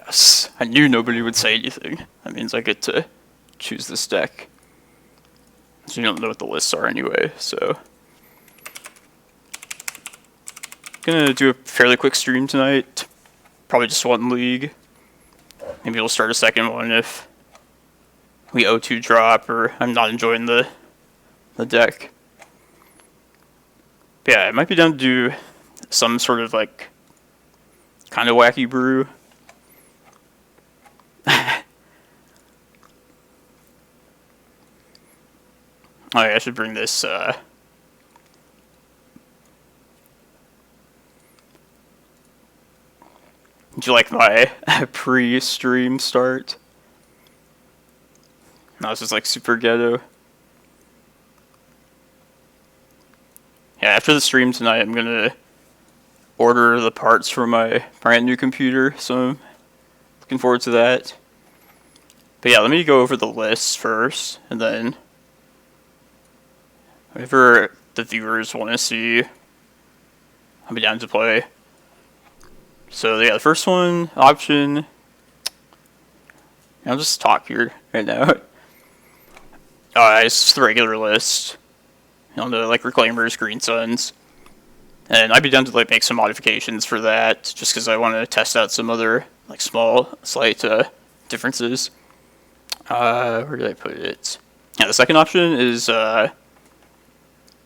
Yes, I knew nobody would say anything. That means I get to choose this deck. So you don't know what the lists are anyway, so. Gonna do a fairly quick stream tonight. Probably just one league. Maybe we'll start a second one if we O2 drop or I'm not enjoying the deck. But yeah, I might be down to do some sort of like kind of wacky brew. Oh yeah, I should bring this do you like my pre-stream start? No, this is like super ghetto. Yeah, after the stream tonight, I'm gonna order the parts for my brand new computer, so I'm looking forward to that. But yeah, let me go over the lists first, and then whatever the viewers want to see, I'll be down to play. So yeah, the first one, option, I'll just talk here right now. It's just the regular list. On the like Reclaimers, Green Suns. And I'd be down to like make some modifications for that, just because I want to test out some other like small, slight differences. Where did I put it? Yeah, the second option is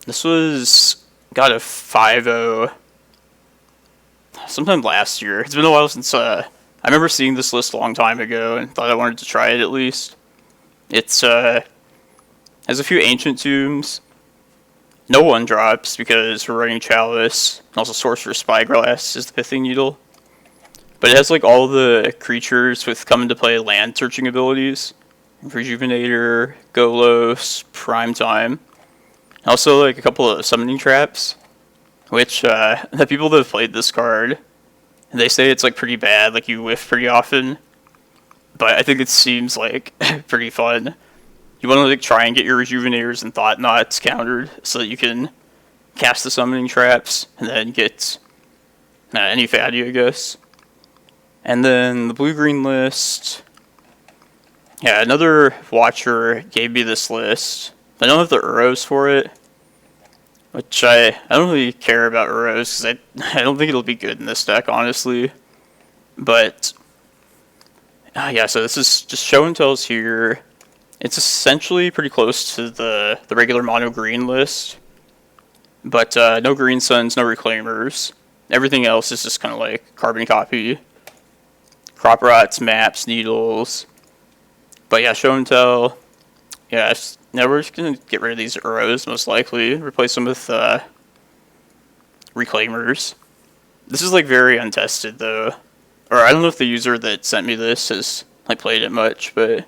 this was got a 5-0 sometime last year. It's been a while since I remember seeing this list a long time ago and thought I wanted to try it at least. It's has a few ancient tombs. No one drops because we're running Chalice, and also Sorcerer Spyglass is the Pithing Needle. But it has like all the creatures with come into play land searching abilities. Rejuvenator, Golos, Primetime. Also like a couple of summoning traps, which the people that have played this card, they say it's like pretty bad, like you whiff pretty often. But I think it seems like pretty fun. You want to like try and get your Rejuvenators and Thought-Knots countered so that you can cast the summoning traps and then get any fatty, I guess. And then the blue-green list. Yeah, another watcher gave me this list. I don't have the Uros for it, which I don't really care about Uros because I don't think it'll be good in this deck, honestly. But yeah, so this is just show and tells here. It's essentially pretty close to the regular mono green list, but no Green Suns, no Reclaimers. Everything else is just kind of like carbon copy. Crop Rots, Maps, Needles. But yeah, show and tell. Yeah, now we're just going to get rid of these Uros, most likely. Replace them with Reclaimers. This is like very untested though. Or I don't know if the user that sent me this has like played it much, but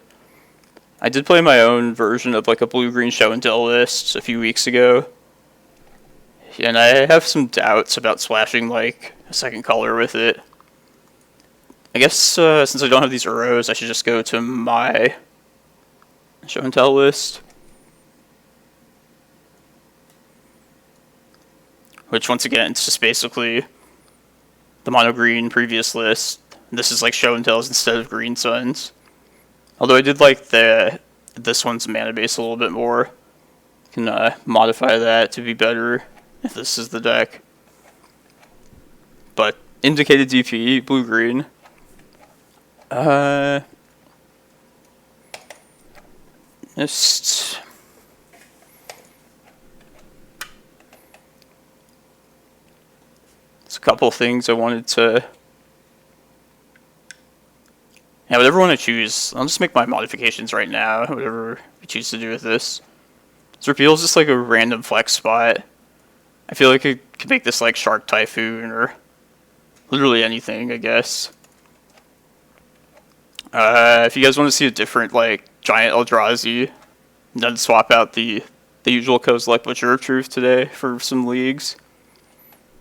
I did play my own version of like a blue-green show and tell list a few weeks ago. And I have some doubts about splashing like a second color with it. I guess since I don't have these Uros, I should just go to my show and tell list. Which once again, it's just basically the mono green previous list. This is like show and tells instead of Green Suns. Although I did like this one's mana base a little bit more. Can modify that to be better if this is the deck. But indicated DP, blue-green. Just there's a couple things I wanted to. Yeah, whatever one I choose, I'll just make my modifications right now, whatever we choose to do with this. This reveal is just like a random flex spot. I feel like I could make this like Shark Typhoon or literally anything, I guess. If you guys want to see a different like giant Eldrazi, then swap out the usual Kozilek Butcher of Truth today for some leagues.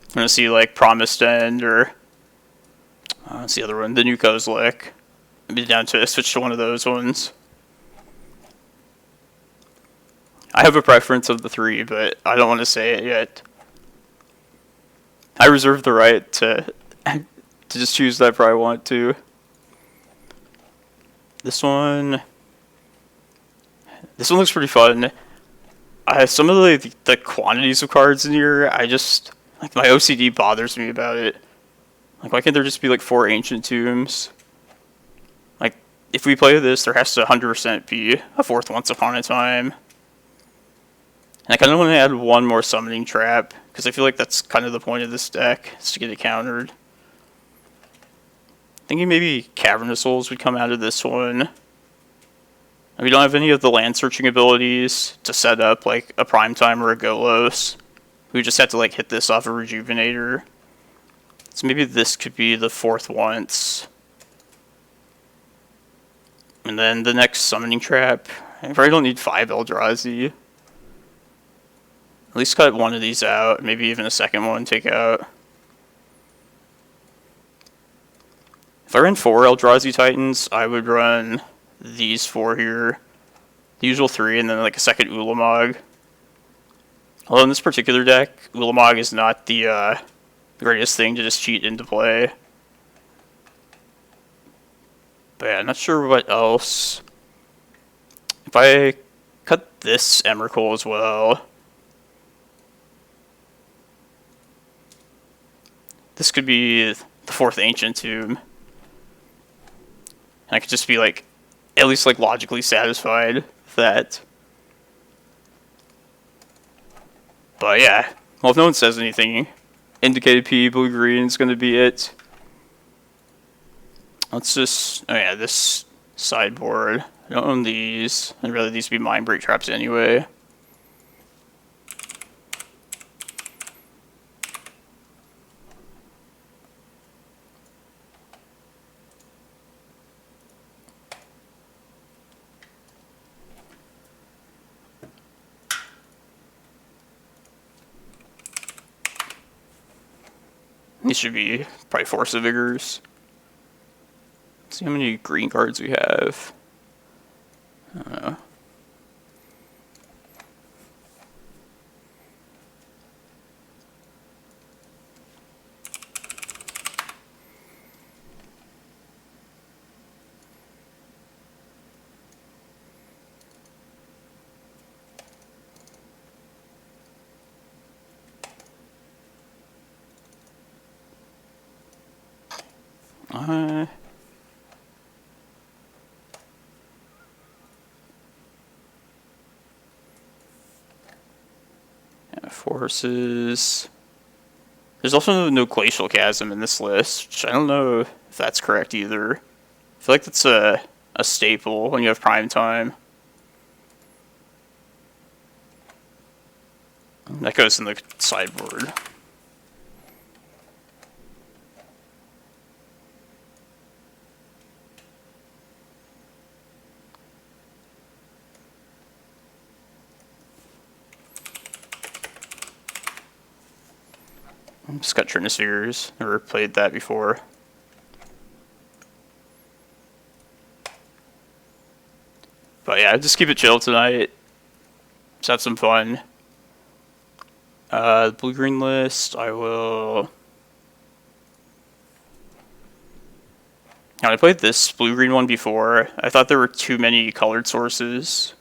I'm going to see like Promised End or what's the other one? The new Kozilek. Be down to switch to one of those ones. I have a preference of the three, but I don't want to say it yet. I reserve the right to just choose whatever I want to. This one looks pretty fun. Some of the quantities of cards in here, I just, like, my OCD bothers me about it. Like, why can't there just be, like, 4 Ancient Tombs? Like, if we play this, there has to 100% be a 4th Once Upon a Time. And I kind of want to add one more Summoning Trap, because I feel like that's kind of the point of this deck, is to get it countered. Thinking maybe Cavernous Souls would come out of this one. We don't have any of the land searching abilities to set up like a Primetime or a Golos. We just have to like hit this off a Rejuvenator. So maybe this could be the 4th Once. And then the next Summoning Trap. I probably don't need 5 Eldrazi. At least cut one of these out, maybe even a second one take out. If I ran 4 Eldrazi Titans, I would run these 4 here. The usual 3, and then like a second Ulamog. Although in this particular deck, Ulamog is not the greatest thing to just cheat into play. But yeah, I'm not sure what else. If I cut this Emrakul as well, this could be the 4th Ancient Tomb. And I could just be like, at least like logically satisfied with that. But yeah, well, if no one says anything, indicated P, blue-green is going to be it. Let's just, oh yeah, this sideboard. I don't own these. I'd rather these be Mind Break traps anyway. These should be probably Force of Vigors. Let's see how many green cards we have. I don't know. Yeah, forces. There's also no Glacial Chasm in this list, which I don't know if that's correct either. I feel like that's a staple when you have Primetime. That goes in the sideboard. Just got Trinispheres. Never played that before. But yeah, just keep it chill tonight. Just have some fun. The blue-green list, I will... Now, I played this blue-green one before. I thought there were too many colored sources.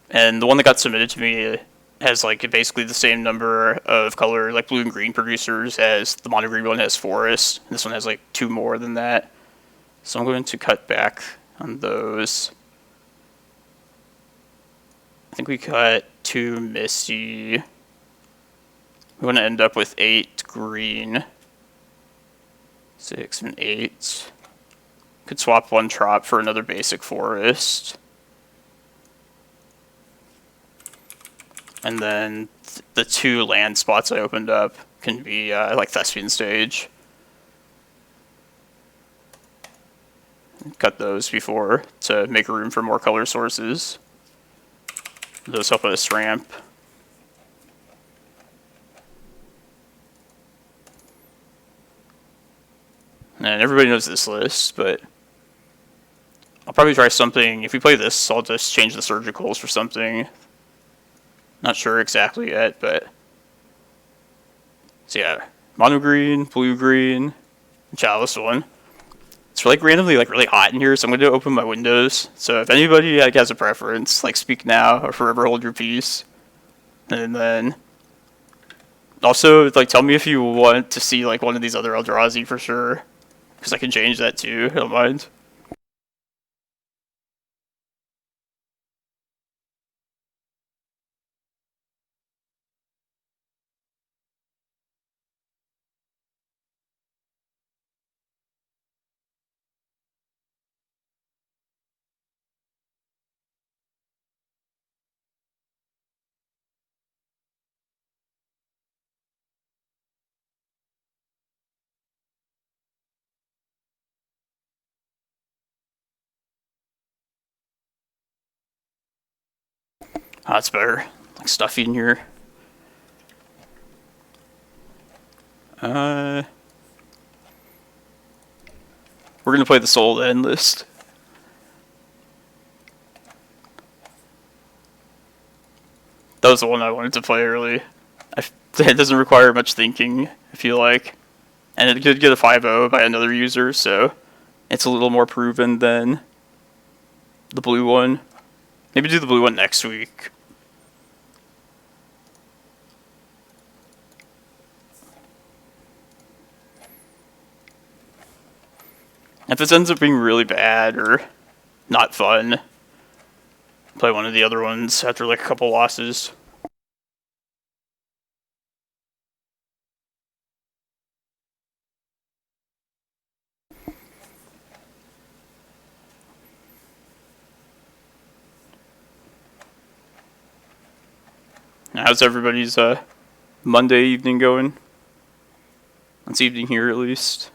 And the one that got submitted to me has like basically the same number of color, like blue and green producers as the mono green one has forest. This one has like 2 more than that. So I'm going to cut back on those. I think we cut 2 Misty. We want to end up with 8 green. 6 and 8. Could swap 1 Trop for another basic forest. And then the 2 land spots I opened up can be like Thespian Stage. Cut those before to make room for more color sources. Those help us ramp. And everybody knows this list, but I'll probably try something. If we play this, I'll just change the surgicals for something. Not sure exactly yet, but... So yeah, mono green, blue green, Chalice one. It's like randomly like really hot in here, so I'm going to open my windows. So if anybody like has a preference, like speak now or forever hold your peace. And then also like tell me if you want to see like one of these other Eldrazi for sure, because I can change that too. I don't mind. Oh, that's better. Like stuffy in here. We're gonna play the Soul End list. That was the one I wanted to play early. It doesn't require much thinking, I feel like. And it did get a 5-0 by another user, so it's a little more proven than the blue one. Maybe do the blue one next week. If this ends up being really bad or not fun, play one of the other ones after like a couple losses. How's everybody's Monday evening going? It's evening here at least.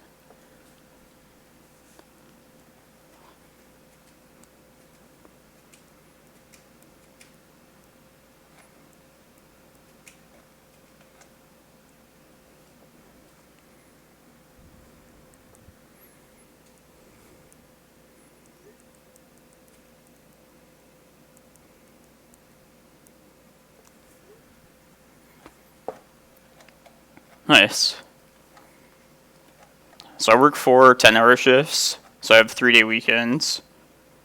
Nice. So I work 4 10-hour shifts, so I have 3-day weekends.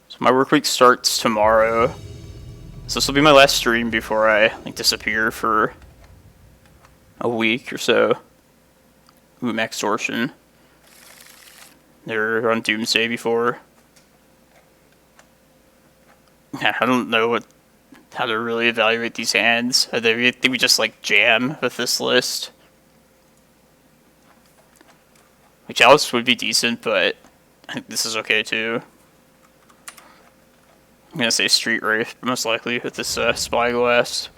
So my work week starts tomorrow. So this will be my last stream before I like disappear for a week or so. Ooh, Max Torsion. They were on Doomsday before. Yeah, I don't know how to really evaluate these hands. I think we just like jam with this list. Like Chalice would be decent, but I think this is okay too. I'm gonna say Street Wraith, most likely with this Spyglass.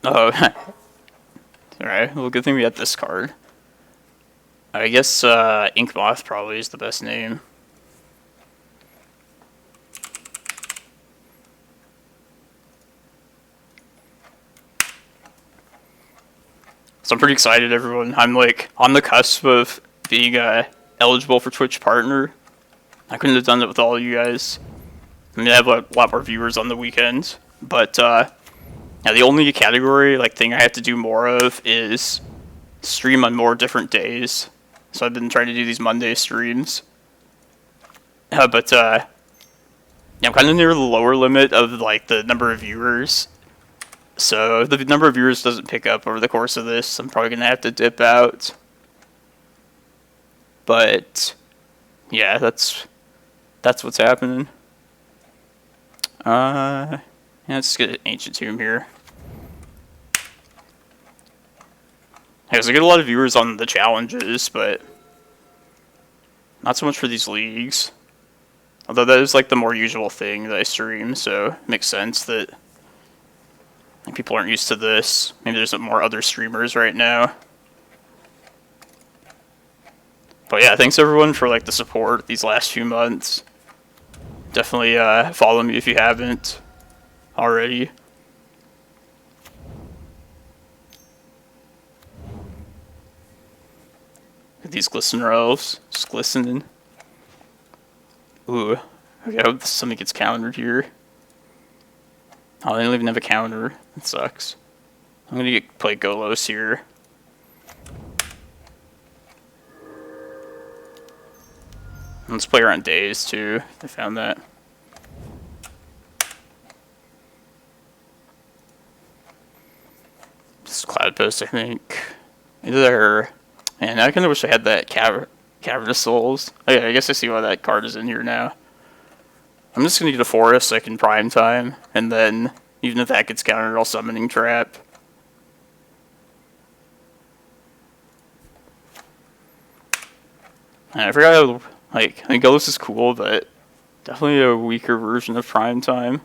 Oh, alright. Well, good thing we had this card. I guess Ink Moth probably is the best name. So I'm pretty excited, everyone. I'm like on the cusp of being eligible for Twitch Partner. I couldn't have done it with all of you guys. I mean, I have a lot more viewers on the weekends, but yeah, the only category like thing I have to do more of is stream on more different days. So I've been trying to do these Monday streams, but yeah, I'm kind of near the lower limit of like the number of viewers. So if the number of viewers doesn't pick up over the course of this, I'm probably gonna have to dip out. But yeah, that's what's happening. Yeah, let's get an Ancient Tomb here. I get a lot of viewers on the challenges, but not so much for these leagues. Although that is like the more usual thing that I stream, so it makes sense that like, people aren't used to this. Maybe there's more other streamers right now. But yeah, thanks everyone for like the support these last few months. Definitely follow me if you haven't already. These Glistener Elves, just glistening. Ooh, okay, I hope something gets countered here. Oh, they don't even have a counter. That sucks. I'm gonna play Golos here. Let's play around days too. I found that. This is Cloudpost, I think. Either. Man, I kind of wish I had that Cavern of Souls. Oh, yeah, I guess I see why that card is in here now. I'm just gonna get a forest so I can prime time, and then even if that gets countered, I'll summoning trap. And I forgot how, like, I think Golos is cool, but definitely a weaker version of prime time.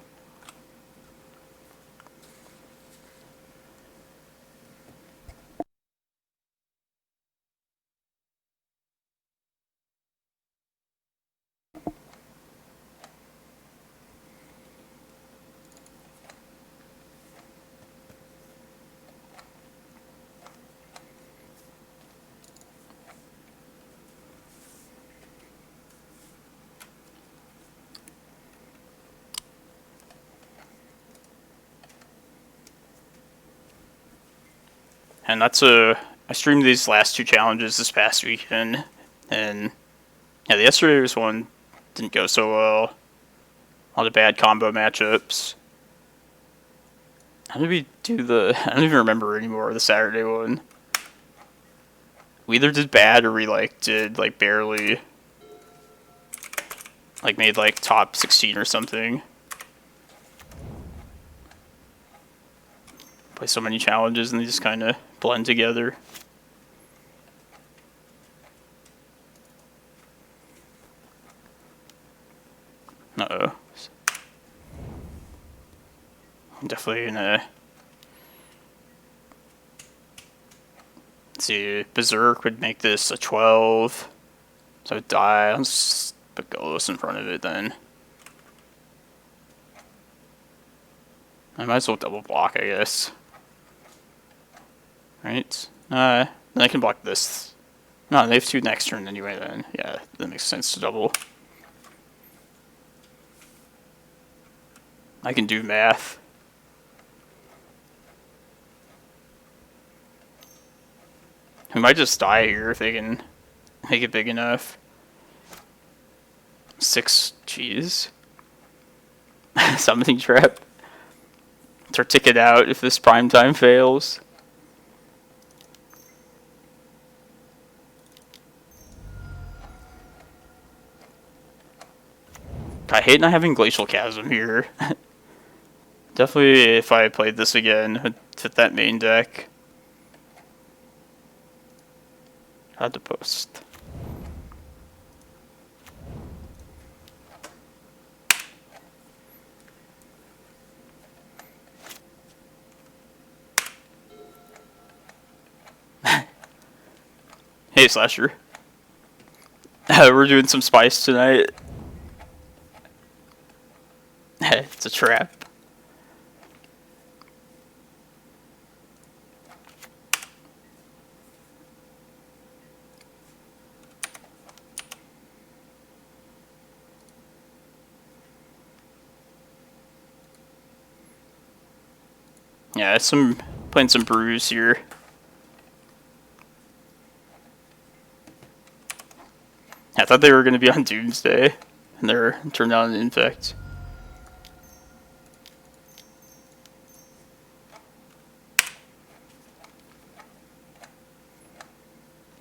And I streamed these last 2 challenges this past weekend, and yeah, the yesterday's one didn't go so well. A lot of bad combo matchups. How did we do I don't even remember anymore, the Saturday one. We either did bad or we, like, did, like, barely, like, made, like, top 16 or something. Play so many challenges and they just kind of blend together. Uh-oh. I'm definitely gonna... Let's see, Berserk would make this a 12. So I would die. I'll just put Golos in front of it then. I might as well double block, I guess. Right? Then I can block this. No, they have 2 next turn anyway then. Yeah, that makes sense to double. I can do math. We might just die here if they can make it big enough. 6, jeez. Summoning trap. It's our ticket out if this prime time fails. I hate not having Glacial Chasm here. Definitely, if I played this again, I'd fit that main deck. Had to post. Hey, Slasher. We're doing some spice tonight. It's a trap. Yeah, playing some brews here. I thought they were going to be on Doomsday, and they're turned out an Infect.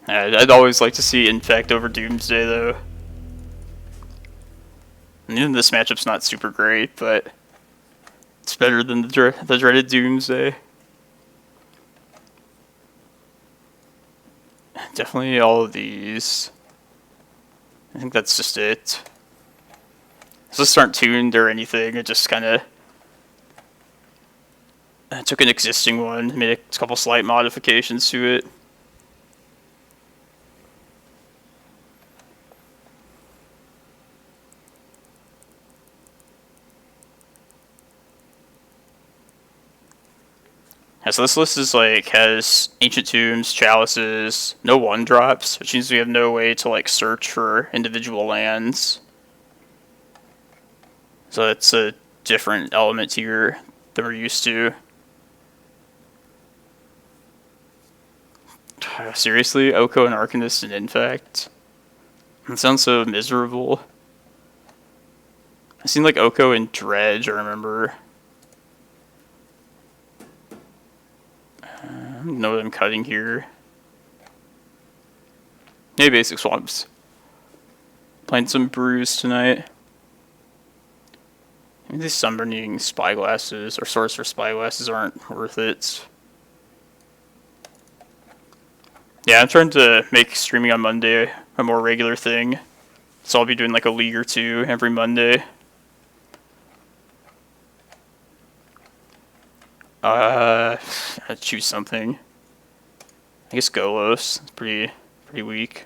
I'd always like to see Infect over Doomsday, though. And even this matchup's not super great, but it's better than the dreaded Doomsday. Definitely all of these. I think that's just it. These aren't tuned or anything, it just kind of... I took an existing one, made a couple slight modifications to it. Yeah, so this list is like, has Ancient Tombs, Chalices, no 1-drops, which means we have no way to like search for individual lands. So it's a different element tier than we're used to. Seriously? Oko and Arcanist and Infect? It sounds so miserable. I seen like Oko and Dredge, I remember. I don't know what I'm cutting here. Maybe basic swamps. Playing some brews tonight. Maybe these summoning spyglasses or sorcerer spyglasses aren't worth it. Yeah, I'm trying to make streaming on Monday a more regular thing. So I'll be doing like a league or two every Monday. I'd choose something. I guess Golos. It's pretty weak.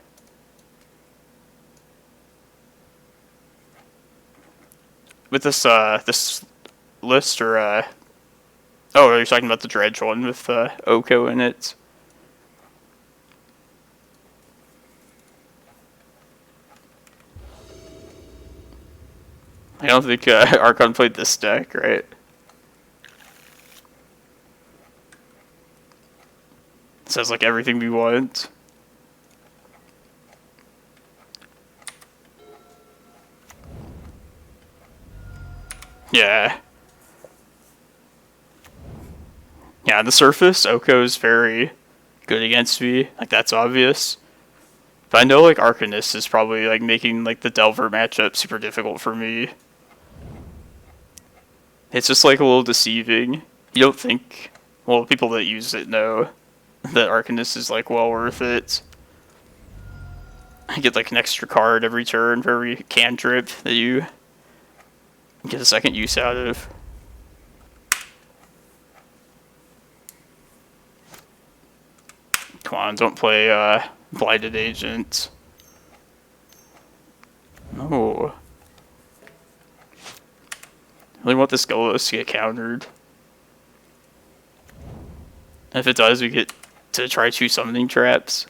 With this this list, or oh, you're talking about the Dredge one with Oko in it. I don't think Archon played this deck, right? Sounds like everything we want. Yeah. Yeah, on the surface, Oko's very good against me. Like, that's obvious. But I know, like, Arcanist is probably, like, making, like, the Delver matchup super difficult for me. It's just, like, a little deceiving. You don't think... Well, people that use it know that Arcanist is, like, well worth it. I get, like, an extra card every turn for every cantrip that you get a second use out of. Come on, don't play Blighted Agent. No. I really want this Golos to get countered. And if it does, we get to try 2 summoning traps.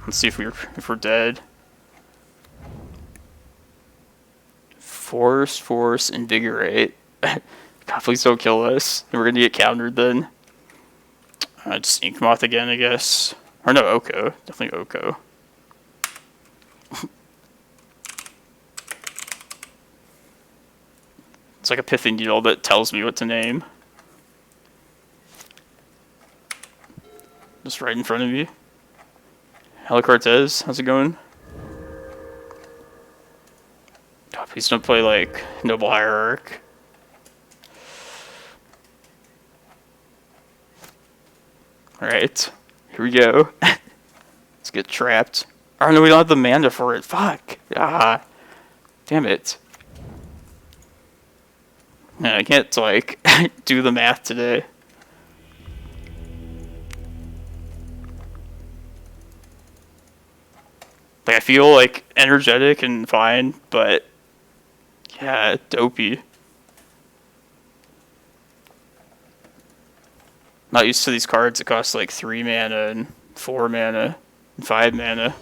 Let's see if we're dead. Force, Invigorate. God, please don't kill us. We're gonna get countered then. Just Ink Moth again, I guess. Or no, Oko. Definitely Oko. It's like a pithy needle that tells me what to name. Just right in front of you. Hello Cortez, how's it going? God, please don't play like Noble Hierarch. Alright, here we go. Let's get trapped. Oh no, we don't have the mana for it. Fuck. Ah. Damn it. Yeah, I can't, like, do the math today. Like, I feel, like, energetic and fine, but... Yeah, dopey. Not used to these cards that cost like 3 mana and 4 mana and 5 mana.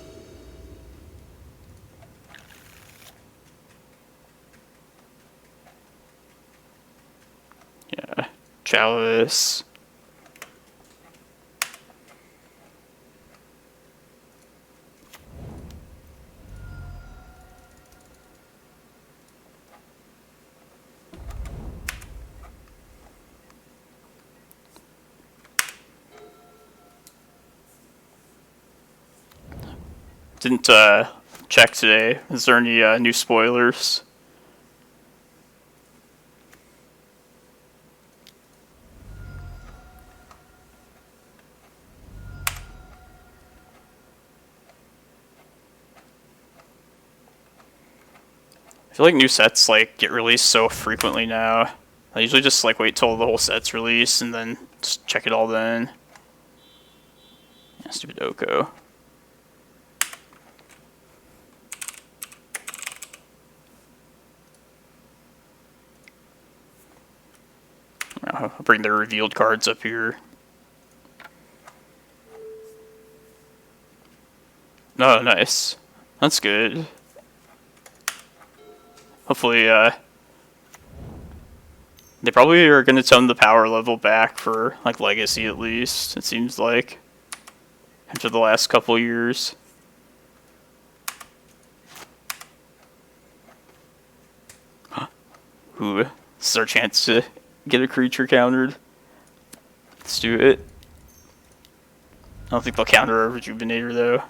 Yeah, Chalice. Didn't check today. Is there any new spoilers? I feel like new sets like get released so frequently now. I usually just like wait till the whole set's released and then just check it all then. Yeah, stupid Oko. I'll bring the revealed cards up here. Oh, nice. That's good. Hopefully, they probably are going to tone the power level back for, like, Legacy at least, it seems like. after the last couple years. Ooh, this is our chance to get a creature countered. Let's do it. I don't think they'll counter our Rejuvenator though.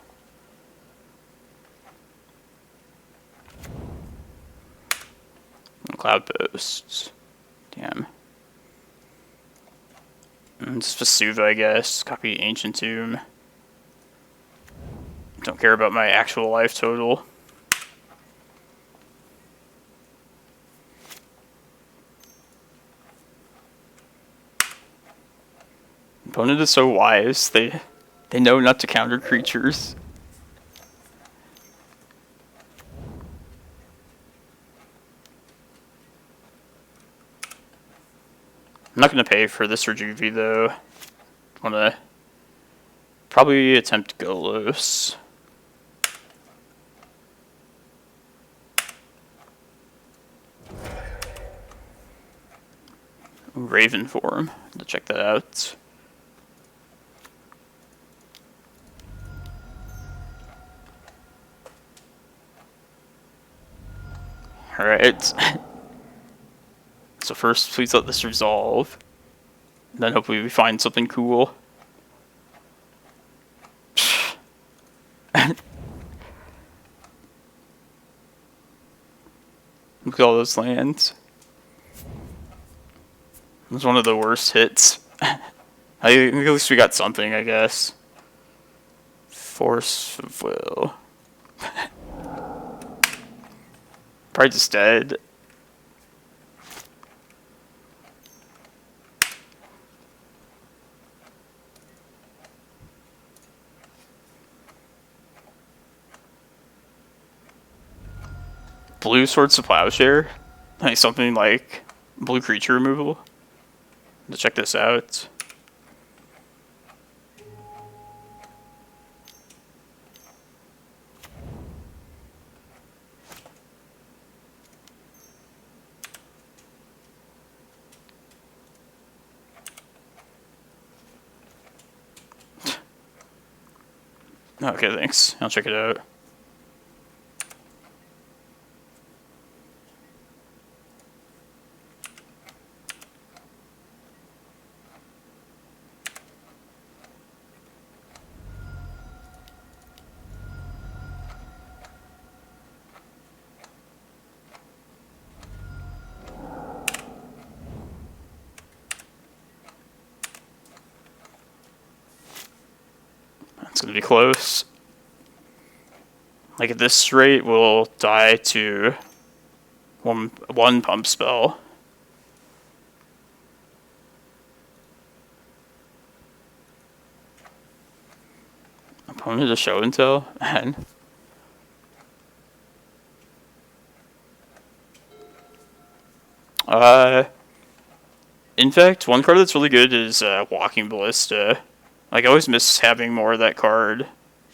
And Cloudpost. Damn. And it's Vesuva, I guess. Copy Ancient Tomb. Don't care about my actual life total. Opponent is so wise. They know not to counter creatures. I'm not gonna pay for this Rejuve though. Wanna probably attempt Golos. Raven form. To check that out. Alright. So first, please let this resolve. Then hopefully we find something cool. Look at all those lands. It was one of the worst hits. At least we got something, I guess. Force of Will. Probably just dead. Blue Swords to Plowshare? Like something like blue creature removal? Let's check this out. Okay, thanks. I'll check it out. It's gonna be close. Like at this rate, we'll die to one pump spell. Opponent to show and tell, man. In fact, one card that's really good is Walking Ballista. Like, I always miss having more of that card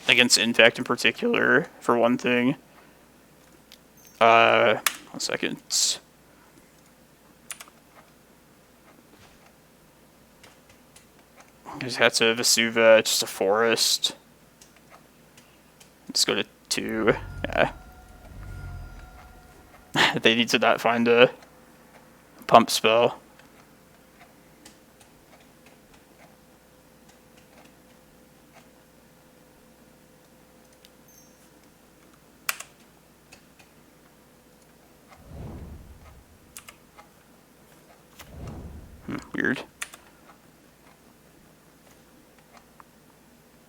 against Infect in particular, for one thing. 1 second. There's that's a Vesuva, just a forest. Let's go to 2. Yeah. They need to not find a pump spell. Weird.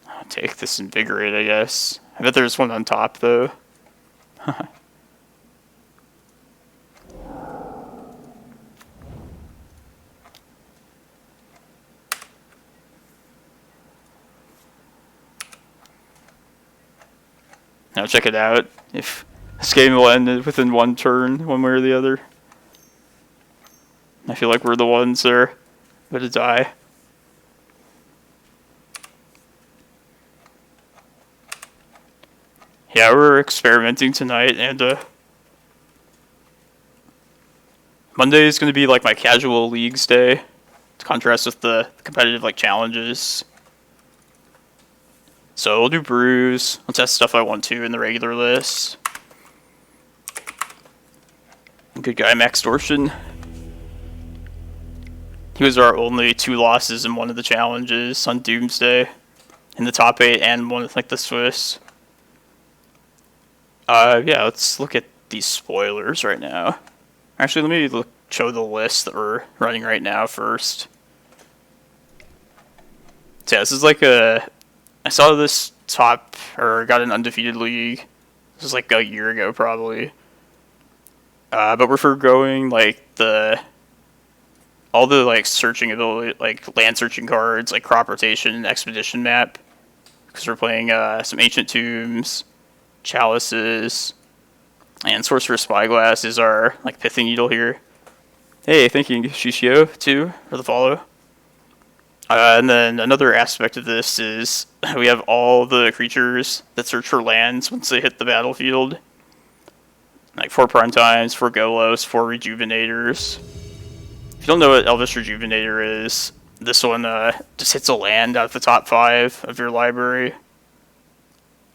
I'll take this Invigorate, I guess. I bet there's one on top, though. Now check it out. If this game will end within one turn, one way or the other. I feel like we're the ones that are going to die. Yeah, we're experimenting tonight, and Monday is going to be like my casual leagues day, to contrast with the competitive like challenges. So we'll do brews. I'll test stuff I want to in the regular list. Good guy, Max Torsion. He was our only 2 losses in one of the challenges on Doomsday. In the top 8 and one with like the Swiss. Yeah, let's look at these spoilers right now. Actually, let me show the list that we're running right now first. So yeah, this is like I saw this top, or got an undefeated league. This was like a year ago probably. But we're forgoing like all the like searching ability, like land searching cards, like crop rotation and expedition map. Because we're playing some ancient tombs, chalices, and sorcerer's spyglass is our like pithing needle here. Hey, thank you Shishio too for the follow. And then another aspect of this is we have all the creatures that search for lands once they hit the battlefield. Like 4 Primetimes, 4 Golos, 4 Rejuvenators. If you don't know what Elvish Rejuvenator is, this one just hits a land out of the top 5 of your library.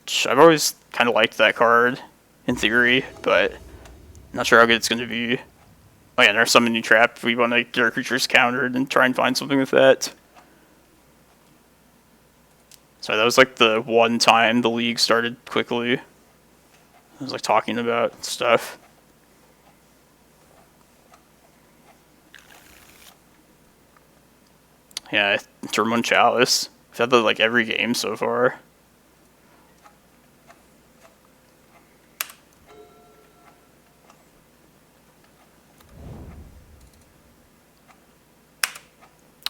Which I've always kind of liked that card, in theory, but I'm not sure how good it's going to be. Oh yeah, and our summoning trap, we want to get our creatures countered and try and find something with that. So that was like the one time the league started quickly. I was like talking about stuff. Yeah, turn 1 Chalice. I've had that like every game so far.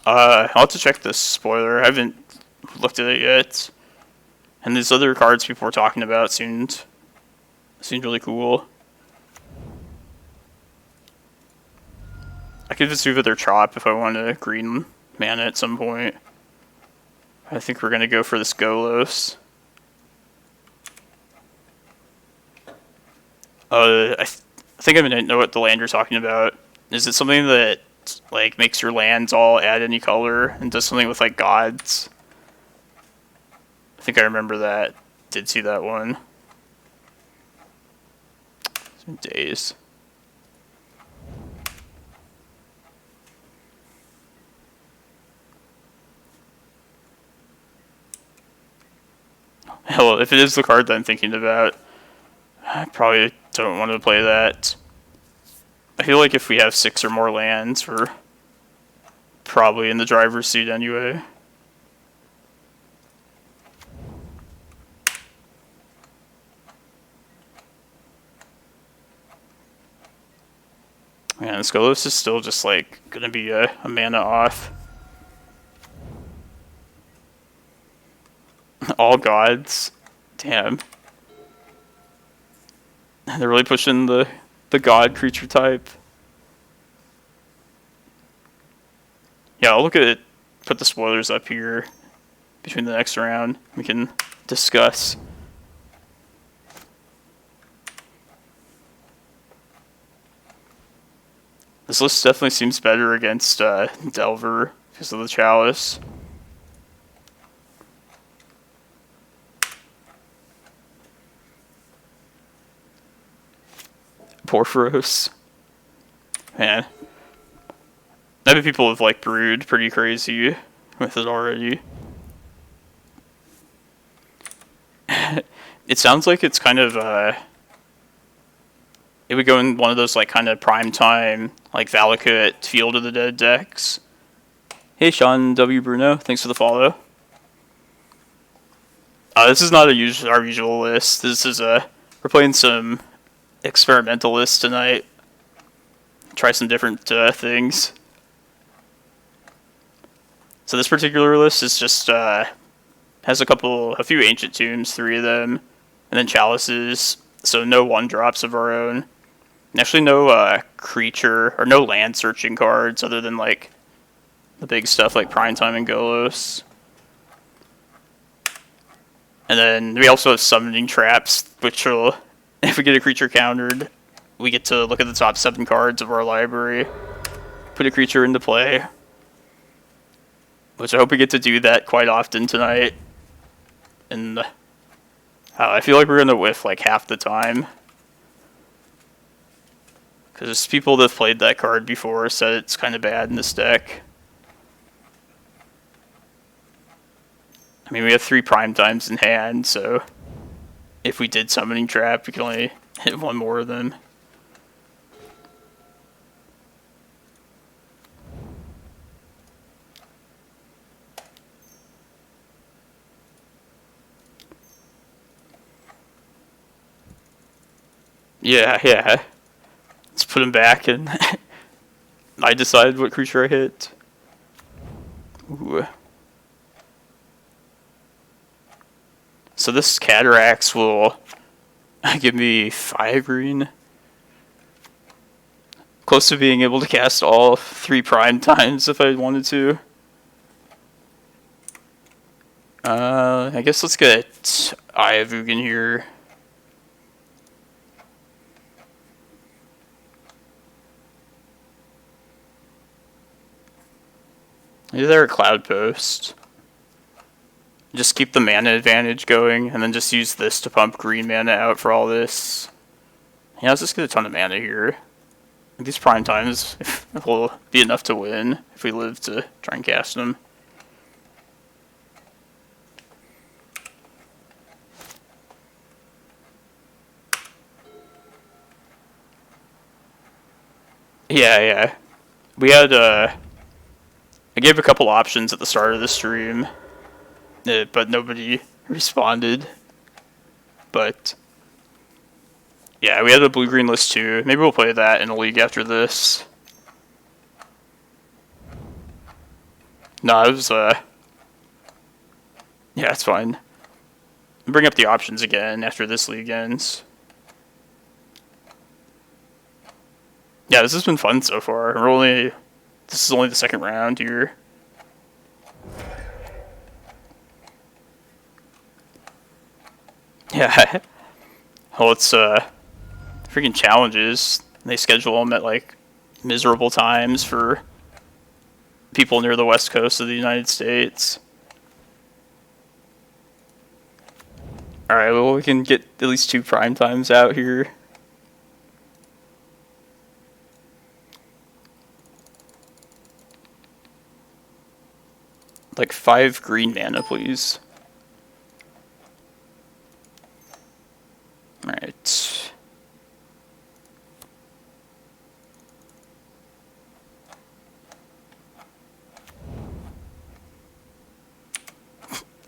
I'll have to check this spoiler. I haven't looked at it yet. And these other cards people were talking about seemed really cool. I could Vesuva their Chop if I want to green mana at some point. I think we're going to go for this Golos. I think I know what the land you're talking about. Is it something that like makes your lands all add any color and does something with like gods? I think I remember that. Did see that one. Some days. Well, if it is the card that I'm thinking about, I probably don't want to play that. I feel like if we have 6 or more lands, we're probably in the driver's seat anyway. Man, this Golos is still just like gonna be a mana off. All gods. Damn. They're really pushing the god creature type. Yeah, I'll look at it, put the spoilers up here between the next round. We can discuss. This list definitely seems better against Delver because of the Chalice. Porphyros. Man. Maybe people have like brewed pretty crazy with it already. It sounds like it's kind of it would go in one of those like kind of Primetime, like Valakut, Field of the Dead decks. Hey Sean W. Bruno, thanks for the follow. This is not our usual list. This is we're playing some experimental lists tonight. Try some different things. So this particular list is just has a few ancient tombs, 3 of them, and then chalices. So no 1-drops of our own. And actually no creature or no land searching cards other than like the big stuff like Primetime and Golos. And then we also have summoning traps, which will, if we get a creature countered, we get to look at the top 7 cards of our library, put a creature into play. Which I hope we get to do that quite often tonight. and I feel like we're gonna whiff like half the time. Because people that have played that card before said it's kind of bad in this deck. I mean, we have 3 Primetimes in hand, so if we did Summoning Trap, we could only hit 1 more of them. Yeah. Let's put him back and I decide what creature I hit. Ooh. So this Cataracts will give me 5 green. Close to being able to cast all 3 Primetimes if I wanted to. I guess let's get Eye of Ugin here. Either a Cloudpost. Just keep the mana advantage going, and then just use this to pump green mana out for all this. Yeah, let's just get a ton of mana here. These Primetimes will be enough to win if we live to try and cast them. Yeah. We had, I gave a couple options at the start of the stream, but nobody responded. But yeah, we had a blue-green list too. Maybe we'll play that in a league after this. No, it was, yeah, it's fine. I'll bring up the options again after this league ends. Yeah, this has been fun so far. This is only the second round here. Yeah. Well, it's, freaking challenges. They schedule them at, like, miserable times for people near the west coast of the United States. Alright, well, we can get at least 2 Primetimes out here. Like 5 green mana, please. Alright.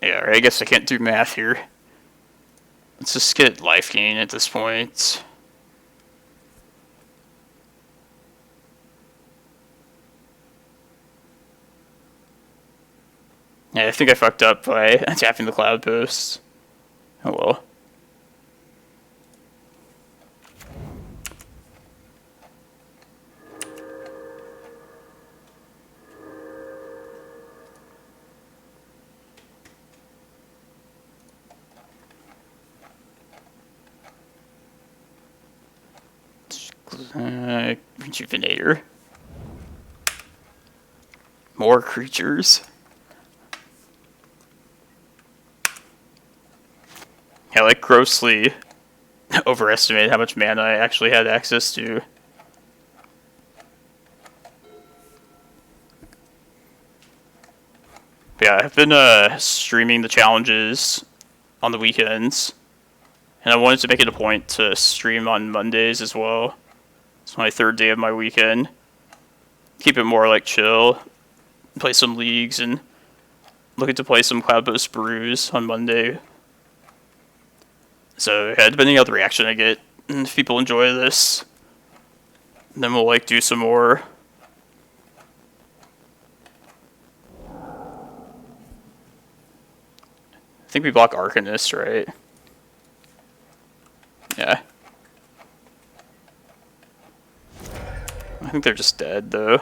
Yeah, I guess I can't do math here. Let's just get life gain at this point. Yeah, I think I fucked up by tapping the Cloudpost. Oh well. Rejuvenator. More creatures. I like grossly overestimated how much mana I actually had access to. But yeah, I've been streaming the challenges on the weekends, and I wanted to make it a point to stream on Mondays as well. It's my 3rd day of my weekend. Keep it more like chill, play some leagues, and looking to play some Cloudpost brews on Monday. So yeah, depending on the reaction I get, and if people enjoy this, then we'll like do some more. I think we block Arcanist, right? Yeah. I think they're just dead, though.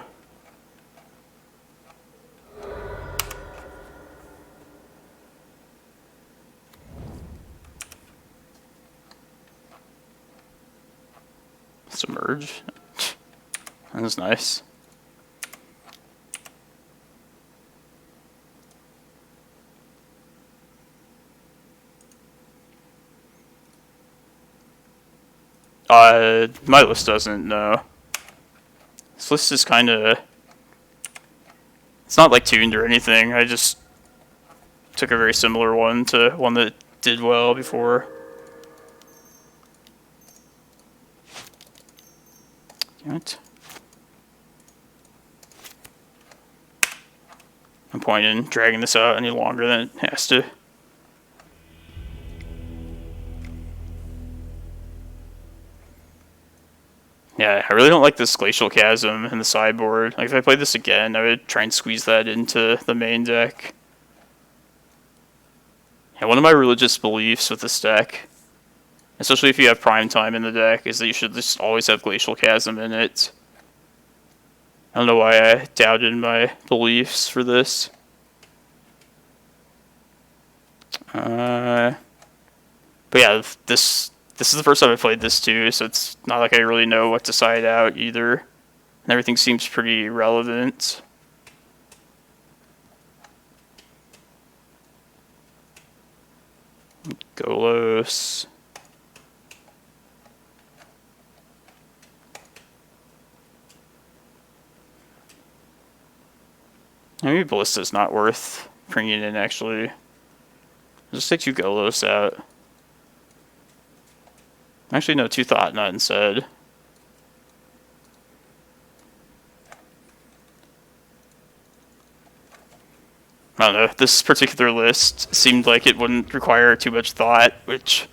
Submerge. That was nice. My list doesn't, no. This list is kind of... It's not, like, tuned or anything. I just took a very similar one to one that did well before. Damn it. No point in dragging this out any longer than it has to. Yeah, I really don't like this Glacial Chasm in the sideboard. Like, if I played this again, I would try and squeeze that into the main deck. Yeah, one of my religious beliefs with this deck, especially if you have Primetime in the deck, is that you should just always have Glacial Chasm in it. I don't know why I doubted my beliefs for this. But yeah, this is the first time I've played this too, so it's not like I really know what to side out either. And everything seems pretty relevant. Golos. Maybe Ballista's not worth bringing in, actually. I'll just take 2 Golos out. Actually, no, 2 Thought-Knot instead. I don't know, this particular list seemed like it wouldn't require too much thought, which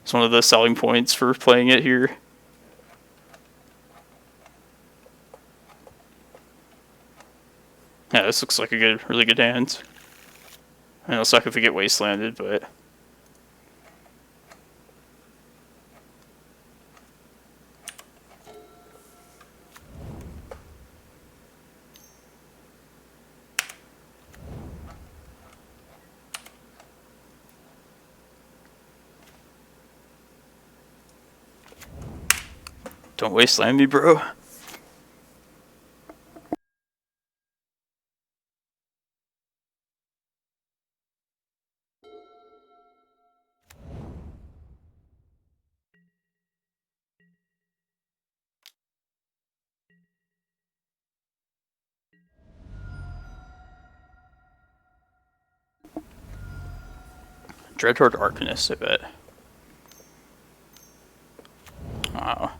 is one of the selling points for playing it here. Yeah, this looks like a really good hand. I mean, it'll suck if we get wastelanded, but... Don't wasteland me, bro. Dreadhorde Arcanist, I bet. Wow.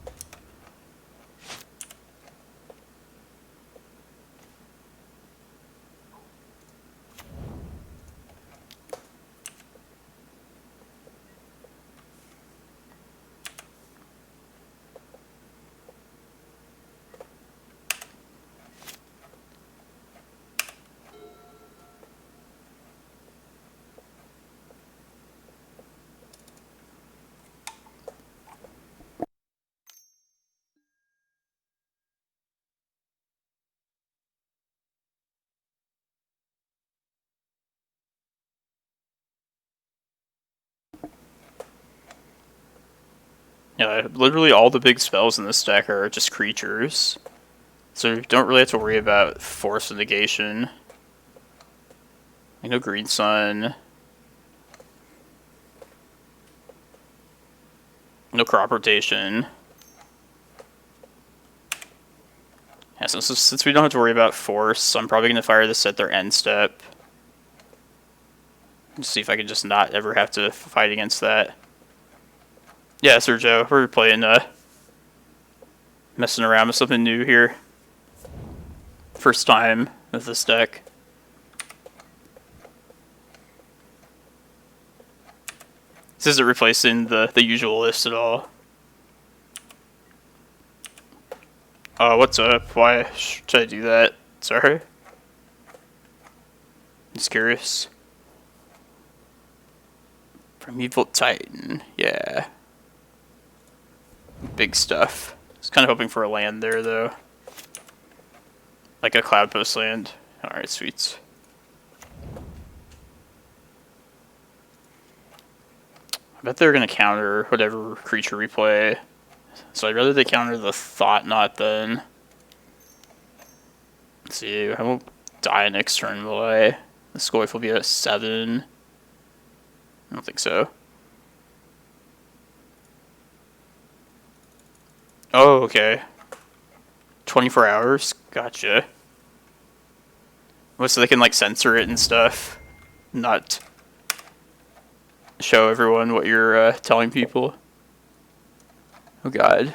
Yeah, literally all the big spells in this deck are just creatures. So you don't really have to worry about force and negation. No Green Sun. No crop rotation. Yeah, so since we don't have to worry about force, I'm probably going to fire this at their end step. Just see if I can just not ever have to fight against that. Yeah, Sergio, we're playing, messing around with something new here. First time with this deck. This isn't replacing the usual list at all. What's up? Why should I do that? Sorry. Just curious. Primeval Titan, yeah. Big stuff. I was kind of hoping for a land there, though. Like a Cloudpost land. Alright, sweets. I bet they're going to counter whatever creature we play. So I'd rather they counter the Thought-Knot then. Let's see, I won't die next turn, will I? The Scoif will be at 7. I don't think so. Oh, okay. 24 hours? Gotcha. Well, so they can, like, censor it and stuff. Not show everyone what you're telling people. Oh, God.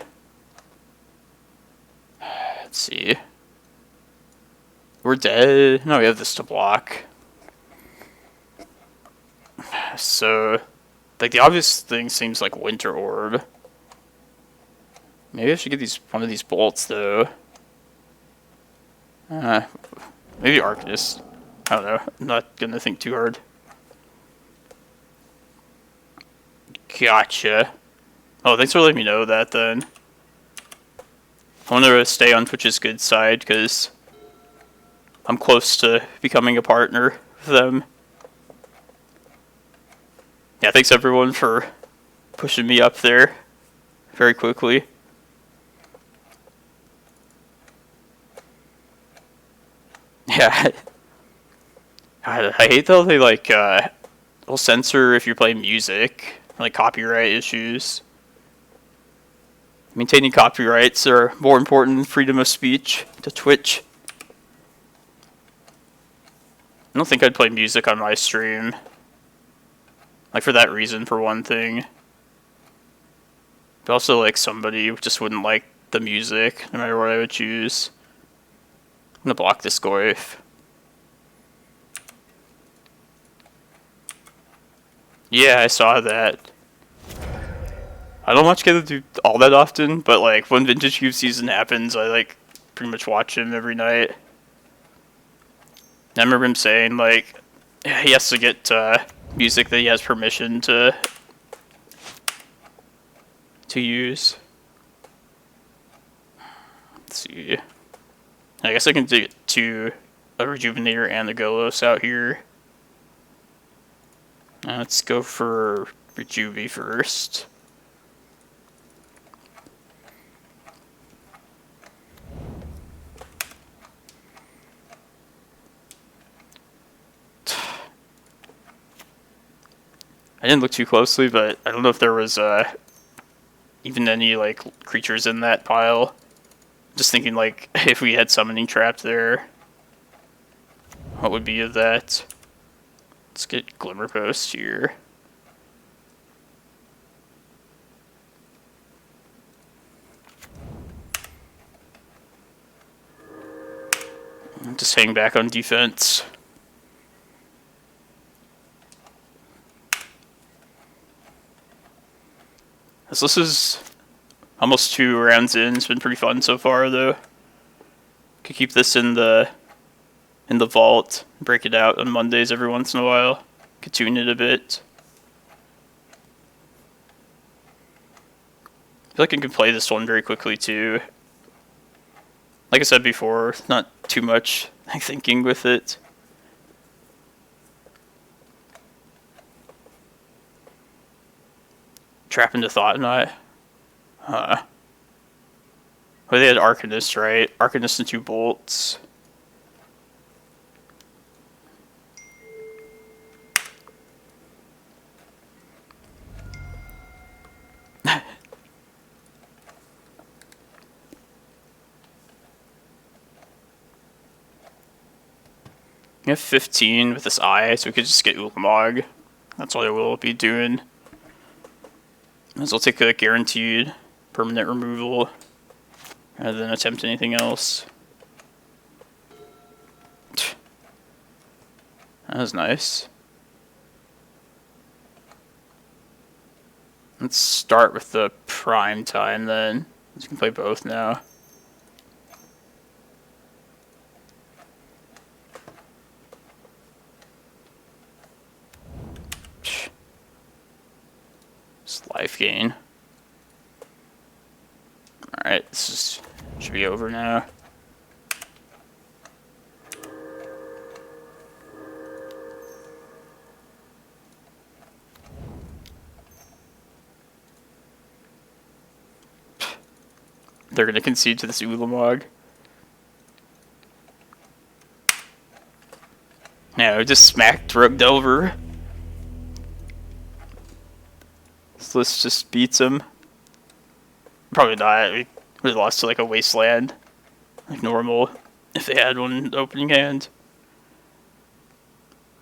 Let's see. We're dead. No, we have this to block. So, like, the obvious thing seems like Winter Orb. Maybe I should get one of these bolts, though. Maybe Arcanist. I don't know. I'm not gonna think too hard. Gotcha. Oh, thanks for letting me know that, then. I want to stay on Twitch's good side, because I'm close to becoming a partner with them. Yeah, thanks everyone for pushing me up there very quickly. Yeah. I hate though they like will censor if you're playing music, like copyright issues. Maintaining copyrights are more important than freedom of speech to Twitch. I don't think I'd play music on my stream. Like for that reason, for one thing. But also like somebody just wouldn't like the music, no matter what I would choose. I'm gonna block this Goyf. Yeah, I saw that. I don't watch get to do all that often, but like when Vintage Cube season happens, I like pretty much watch him every night. I remember him saying like he has to get music that he has permission to use. Let's see. I guess I can do a Rejuvenator and the Golos out here. Let's go for Rejuve first. I didn't look too closely, but I don't know if there was even any like creatures in that pile. Just thinking like if we had summoning trapped there, what would be of that? Let's get Glimmerpost here. Just hang back on defense. This is almost 2 rounds in. It's been pretty fun so far, though. Could keep this in the vault, break it out on Mondays every once in a while. Could tune it a bit. I feel like I can play this one very quickly too. Like I said before, not too much thinking with it. Trap into Thought-Knot. Well, they had Arcanist, right? Arcanist and 2 bolts. We have 15 with this Eye, so we could just get Ulamog. That's all I will be doing. Might as well take a guaranteed permanent removal rather than attempt anything else. That was nice. Let's start with the Primetime then. You can play both now. Life gain. Alright, should be over now. They're gonna concede to this Ulamog. No, just smacked Rogue over. This just beats him. Probably not. would have lost to like a wasteland, like normal, if they had one in the opening hand.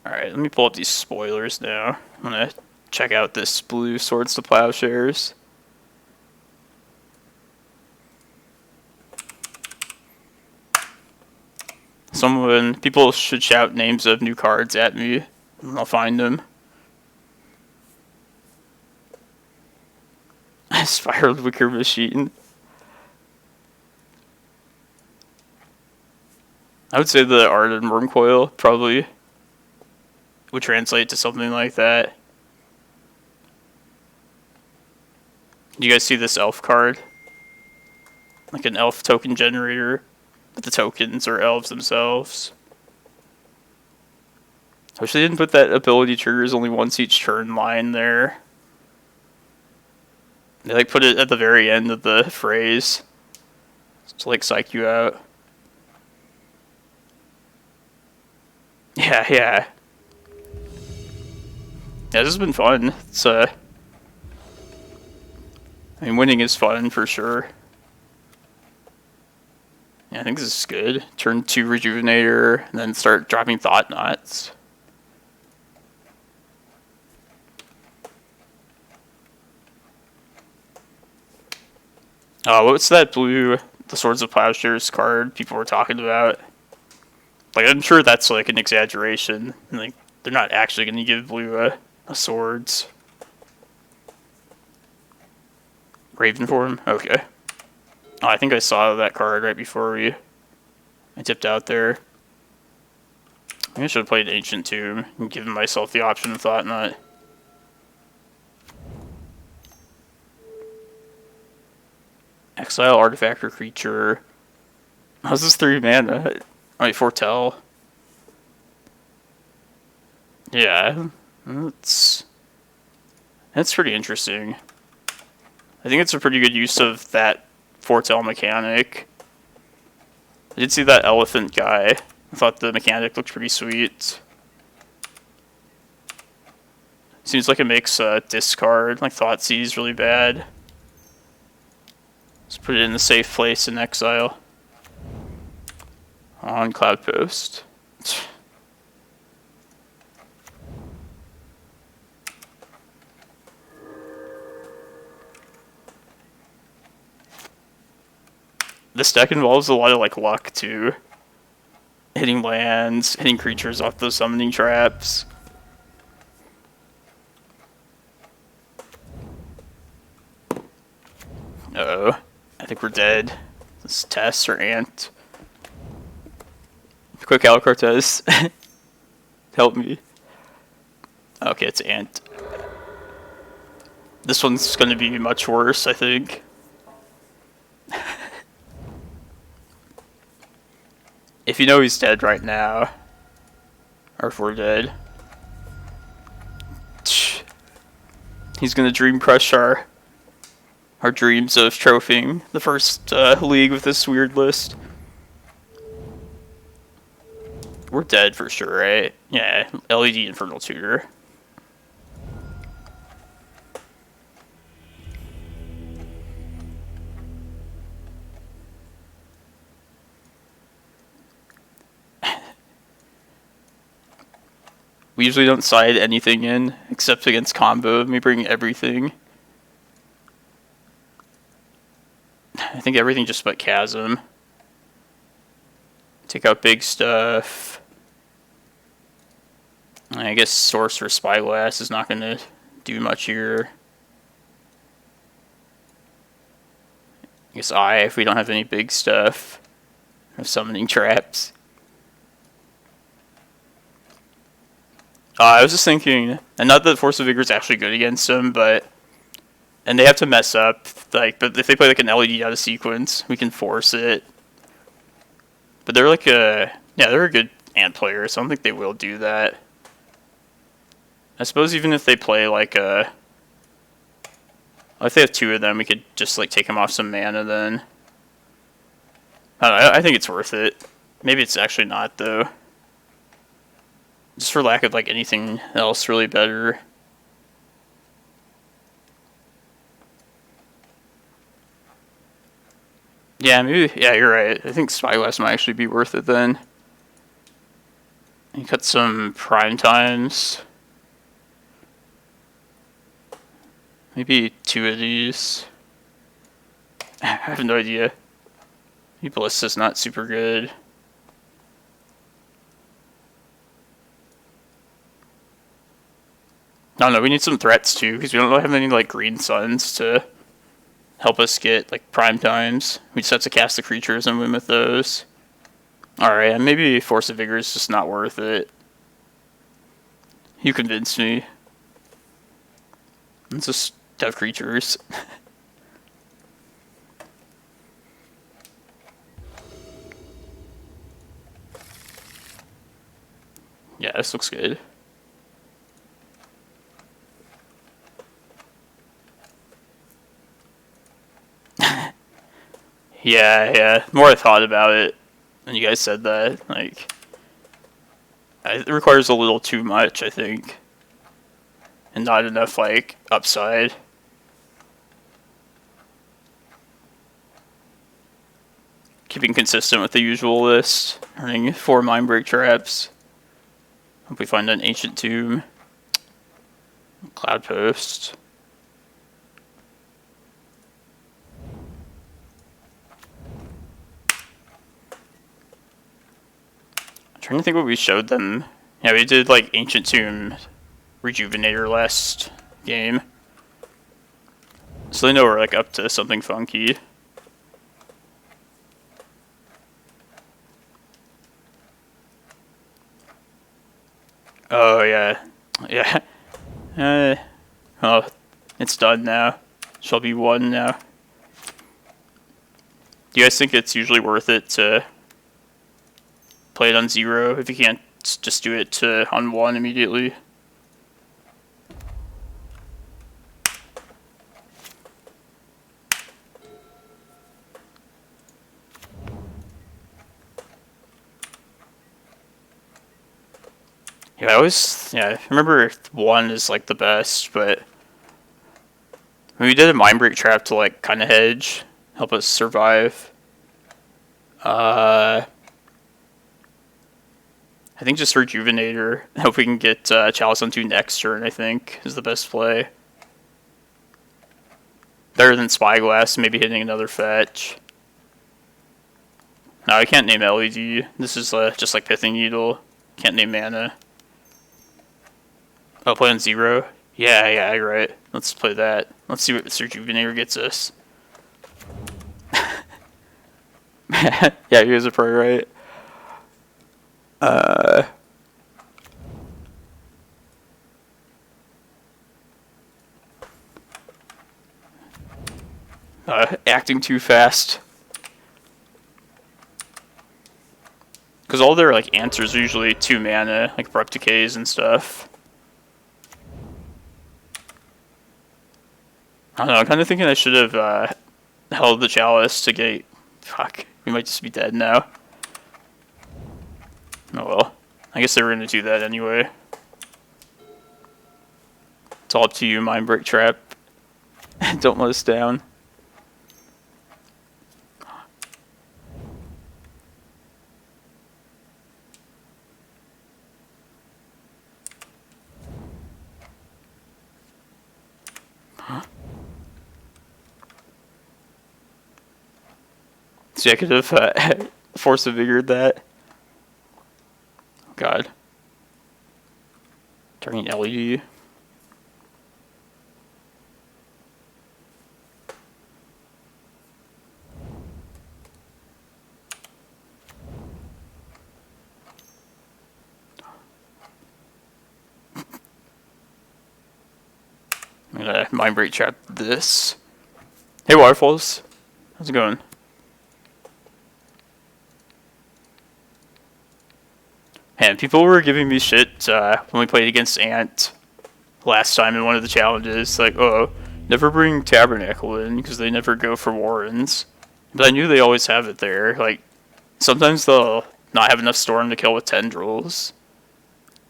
Alright, let me pull up these spoilers now. I'm gonna check out this blue Swords to Plowshares. People should shout names of new cards at me, and I'll find them. Spiraled Wicker Machine. I would say the Ardent Wormcoil probably would translate to something like that. Do you guys see this elf card? Like an elf token generator, but the tokens are elves themselves. I wish they didn't put that ability triggers only once each turn line there. They like put it at the very end of the phrase to like psych you out. Yeah, this has been fun. It's I mean, winning is fun for sure. Yeah, I think this is good. Turn 2 Rejuvenator, and then start dropping Thought-Knots. What's that blue, the Swords of Plowshares card people were talking about? Like, I'm sure that's like an exaggeration. Like, they're not actually going to give blue a swords. Raven form? Okay. Oh, I think I saw that card right before I tipped out there. I think I should have played Ancient Tomb and given myself the option of Thought-Knot. Exile artifact or creature. How's this 3 mana? Wait, Foretell. Yeah, that's pretty interesting. I think it's a pretty good use of that Foretell mechanic. I did see that elephant guy. I thought the mechanic looked pretty sweet. Seems like it makes discard, like Thoughtseize, really bad. Let's put it in the safe place in exile. On Cloudpost. This deck involves a lot of like luck too. Hitting lands, hitting creatures off those summoning traps. Uh-oh. I think we're dead. This is Tess or Ant. Quick Al Cortez. Help me. Okay, it's Ant. This one's going to be much worse, I think. If you know he's dead right now, or if we're dead, he's going to dream crush our dreams of trophying the first league with this weird list. We're dead for sure, right? Yeah, LED Infernal Tutor. We usually don't side anything in, except against combo. We bring everything. I think everything just but Chasm. Take out big stuff. I guess Sorcerer Spyglass is not going to do much here. I guess Eye if we don't have any big stuff. Of summoning traps. I was just thinking, and not that Force of Vigor is actually good against them, but... And they have to mess up, like, but if they play like an LED out of sequence, we can force it. But they're like a... Yeah, they're a good Ant player, so I don't think they will do that. I suppose even if they play like a... If they have 2 of them, we could just like take them off some mana then. I don't know, I think it's worth it. Maybe it's actually not, though. Just for lack of like anything else really better. Yeah, maybe. Yeah, you're right. I think Spyglass might actually be worth it then. You cut some prime times. Maybe 2 of these. I have no idea. Maybe Ballista's not super good. No, we need some threats too, because we don't really have any like green suns to help us get like prime times. We just have to cast the creatures and win with those. Alright, maybe Force of Vigor is just not worth it. You convinced me. Let's just have creatures. Yeah, this looks good. Yeah. The more I thought about it, and you guys said that, like, it requires a little too much, I think. And not enough, like, upside. Keeping consistent with the usual list. Running 4 Mindbreak traps. Hope we find an Ancient Tomb. Cloudpost. I'm trying to think what we showed them. Yeah, we did like Ancient Tomb Rejuvenator last game. So they know we're like up to something funky. Oh yeah. Oh, it's done now. Shall be 1 now. Do you guys think it's usually worth it to play it on 0 if you can't just do it on 1 immediately? Yeah, I remember 1 is like the best, but we did a Mindbreak trap to like kind of hedge, help us survive. I think just Rejuvenator. Hope we can get Chalice on 2 next turn, I think, is the best play. Better than Spyglass, maybe hitting another fetch. No, I can't name LED. This is just like Pithing Needle. Can't name mana. Oh, play on 0? Yeah, you're right. Let's play that. Let's see what this Rejuvenator gets us. Yeah, you guys are probably right. Acting too fast. Because all their like answers are usually 2 mana, like abrupt decays and stuff. I don't know, I'm kind of thinking I should have held the Chalice to get... Fuck, we might just be dead now. Oh well, I guess they were going to do that anyway. It's all up to you, Mindbreak Trap. Don't let us down. See, I could have Force of Vigored that. God. Turning LED. I'm gonna Mindbreak Trap this. Hey Waterfalls, how's it going? Man, people were giving me shit when we played against Ant last time in one of the challenges. Like, oh, never bring Tabernacle in because they never go for Warrens. But I knew they always have it there. Like, sometimes they'll not have enough Storm to kill with Tendrils.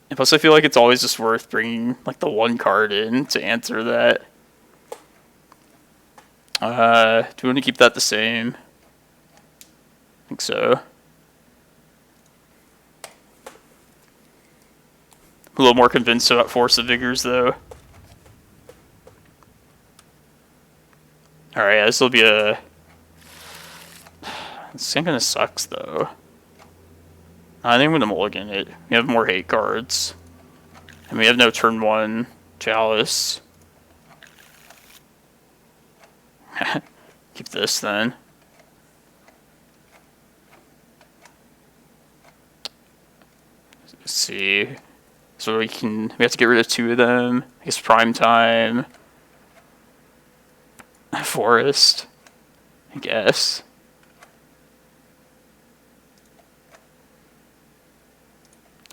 And plus, I feel like it's always just worth bringing like the 1 card in to answer that. Do we want to keep that the same? think so. A little more convinced about Force of Vigors, though. Alright, yeah, this will be a... This kind of sucks, though. I think I'm going to mulligan it. We have more hate cards. And we have no turn 1 Chalice. Keep this, then. Let's see. So we have to get rid of 2 of them. I guess Primetime. Forest. I guess.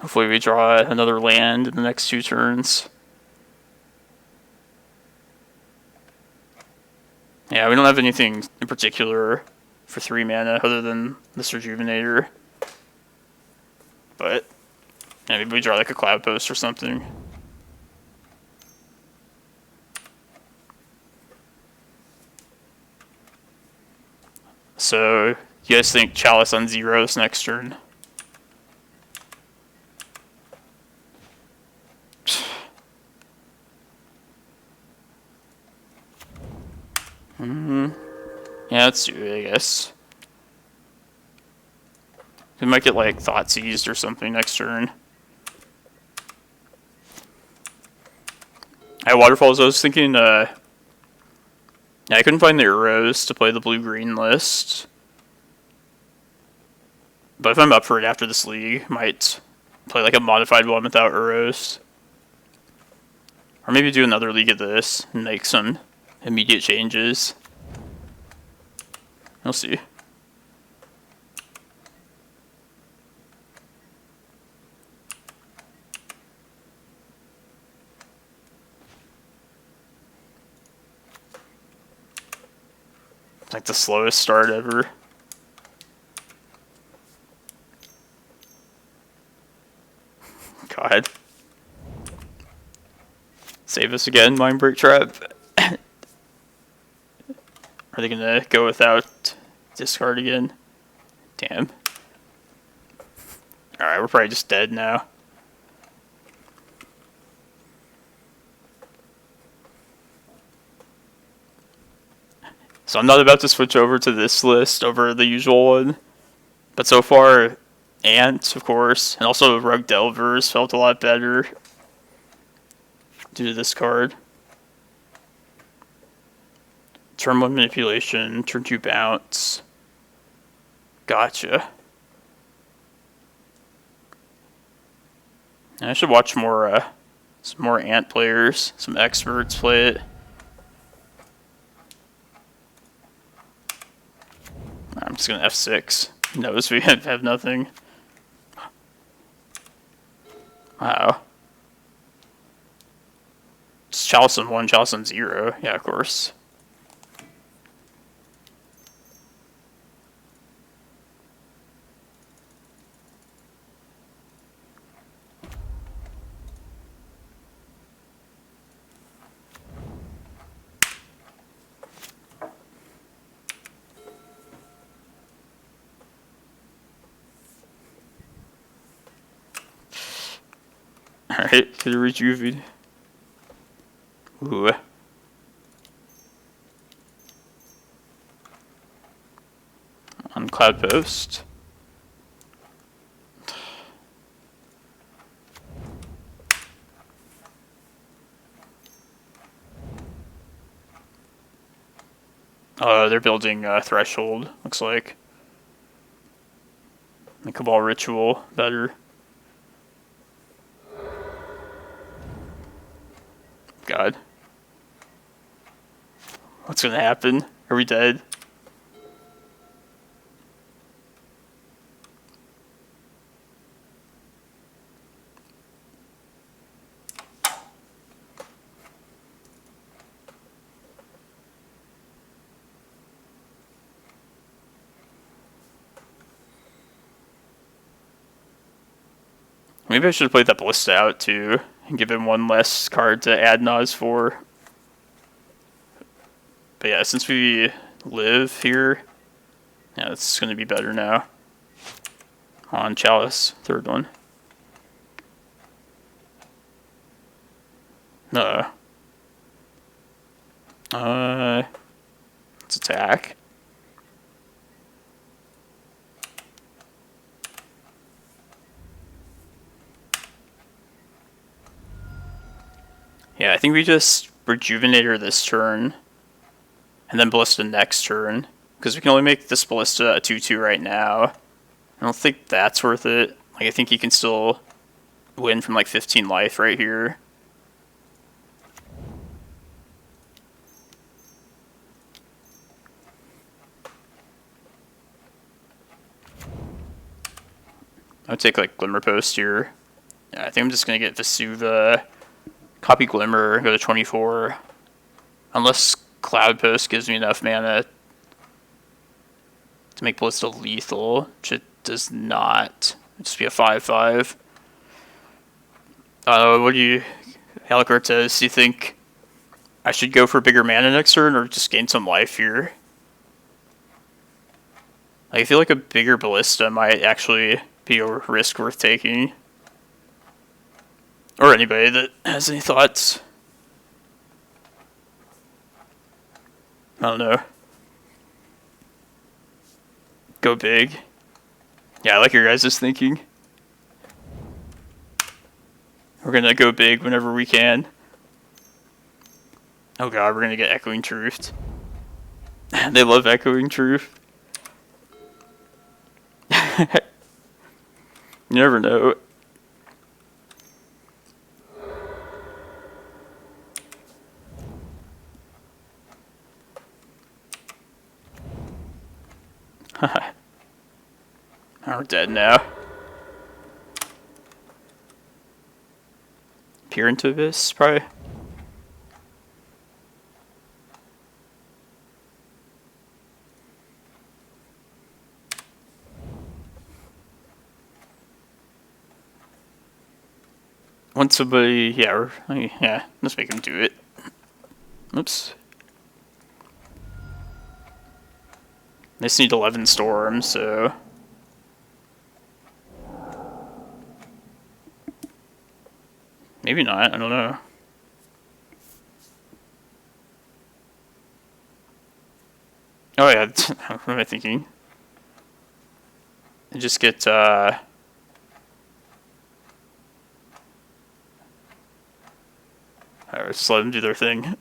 Hopefully we draw another land in the next 2 turns. Yeah, we don't have anything in particular for 3 mana other than this Rejuvenator. But yeah, maybe we draw like a Cloudpost or something. So, you guys think Chalice on 0 this next turn? Yeah, let's do it, I guess. We might get like Thought Seized or something next turn. At Waterfalls, I was thinking, yeah, I couldn't find the Uros to play the blue-green list. But if I'm up for it after this league, I might play like a modified one without Uros. Or maybe do another league of this and make some immediate changes. We'll see. It's like the slowest start ever. God. Save us again, Mindbreak Trap. Are they gonna go without discard again? Damn. Alright, we're probably just dead now. So I'm not about to switch over to this list over the usual one. But so far, Ant, of course, and also Rug Delvers felt a lot better due to this card. Turn 1 manipulation, turn 2 bounce. Gotcha. I should watch more, some more Ant players, some experts play it. I'm just gonna F6. He knows we have nothing. Wow. It's Chalice on 1, Chalice on 0. Yeah, of course. Alright, get a Rejuvenator. Ooh. On Cloudpost. Oh, they're building Threshold, looks like. The Cabal Ritual, better. God. What's gonna happen? Are we dead? Maybe I should have played that Ballista out too, and give him one less card to add Nas for. But yeah, since we live here, Yeah, it's going to be better now. On Chalice, third one. No. Let's attack. Yeah, I think we just Rejuvenator this turn, and then Ballista next turn, because we can only make this Ballista a 2/2 right now. I don't think that's worth it. Like, I think you can still win from like 15 life right here. I would take like Glimmerpost here. Yeah, I think I'm just gonna get Vesuva, copy Glimmer, go to 24. Unless Cloudpost gives me enough mana to make Ballista lethal, which it does not. It'll just be a 5/5. What do you, Alec Cortez, do you think I should go for bigger mana next turn or just gain some life here? Like, I feel like a bigger Ballista might actually be a risk worth taking. Or anybody that has any thoughts. I don't know. Go big. Yeah, I like your guys' thinking. We're gonna go big whenever we can. Oh god, we're gonna get Echoing Truth. They love Echoing Truth. You never know. We're dead now. Peer into this, probably. Want somebody, yeah, let's make him do it. Oops. I just need 11 storms, so... Maybe not, I don't know. Oh yeah, what am I thinking? I just get, Alright, just let them do their thing.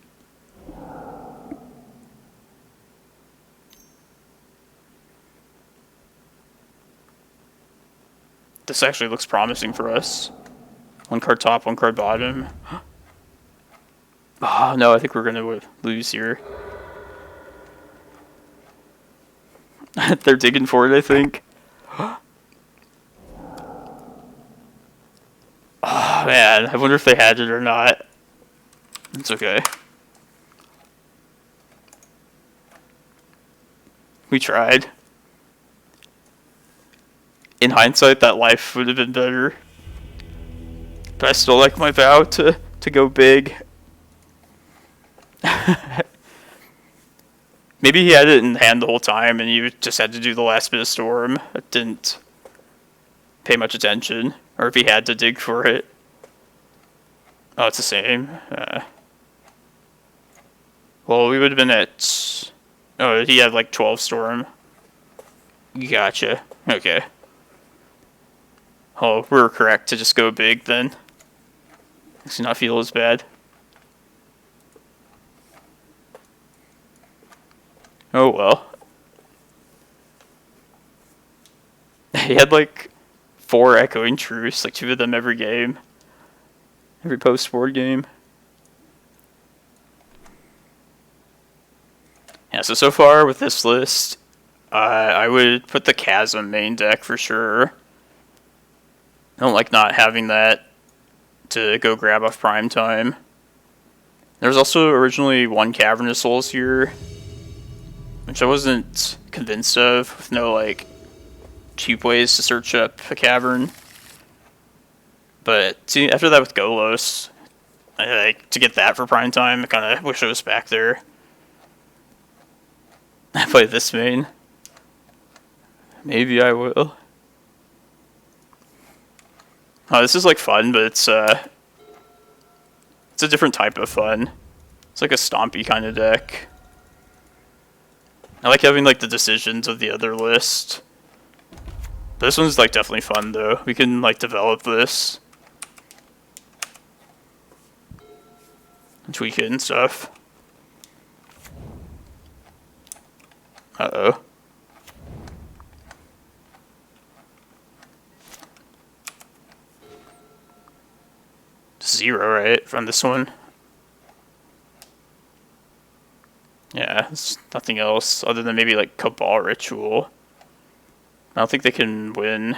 This actually looks promising for us. One card top, one card bottom. Oh no, I think we're gonna lose here. They're digging for it, I think. Oh man, I wonder if they had it or not. It's okay. We tried. In hindsight, that life would have been better. But I still like my vow to go big. Maybe he had it in hand the whole time and you just had to do the last bit of storm. I didn't pay much attention. Or if he had to dig for it. Oh, it's the same. Well, we would have been at... Oh, he had like 12 storm. Gotcha. Okay. Oh, we were correct to just go big then. Makes you not feel as bad. Oh well. He had like 4 Echoing Truths, like 2 of them every game. Every post-board game. Yeah, so far with this list, I would put the Chasm main deck for sure. I don't like not having that to go grab off Primetime. There was also originally 1 Cavernous Souls here, which I wasn't convinced of, with no like cheap ways to search up a cavern. But see, after that with Golos, like to get that for Primetime, I kind of wish I was back there. I played this main. Maybe I will. Oh, this is like fun, but it's a different type of fun. It's like a Stompy kind of deck. I like having like the decisions of the other list. This one's like definitely fun though. We can like develop this. And tweak it and stuff. Uh-oh. Zero, right, from this one? Yeah, there's nothing else other than maybe like Cabal Ritual. I don't think they can win.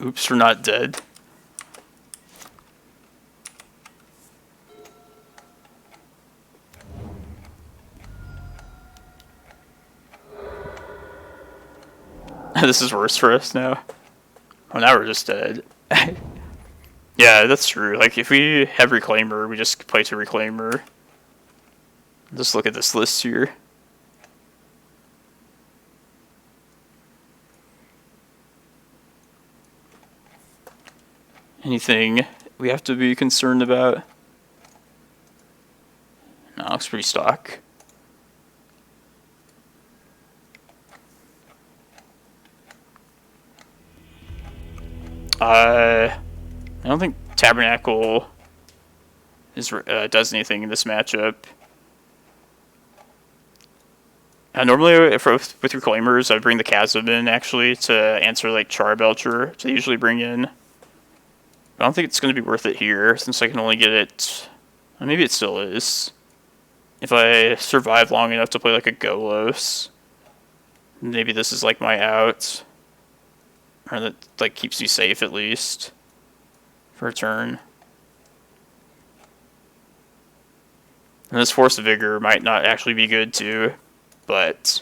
Oops, we're not dead. This is worse for us now. Oh, now we're just dead. Yeah, that's true. Like, if we have Reclaimer, we just play to Reclaimer. Just look at this list here. Anything we have to be concerned about? No, looks pretty stock. I don't think Tabernacle does anything in this matchup. Normally, with Reclaimers, I bring the Chasm in, actually, to answer, like, Charbelcher, which I usually bring in. I don't think it's going to be worth it here, since I can only get it... Well, maybe it still is. If I survive long enough to play, like, a Golos. Maybe this is, like, my out. Or that, like, keeps me safe, at least. For a turn. And this Force of Vigor might not actually be good, too. But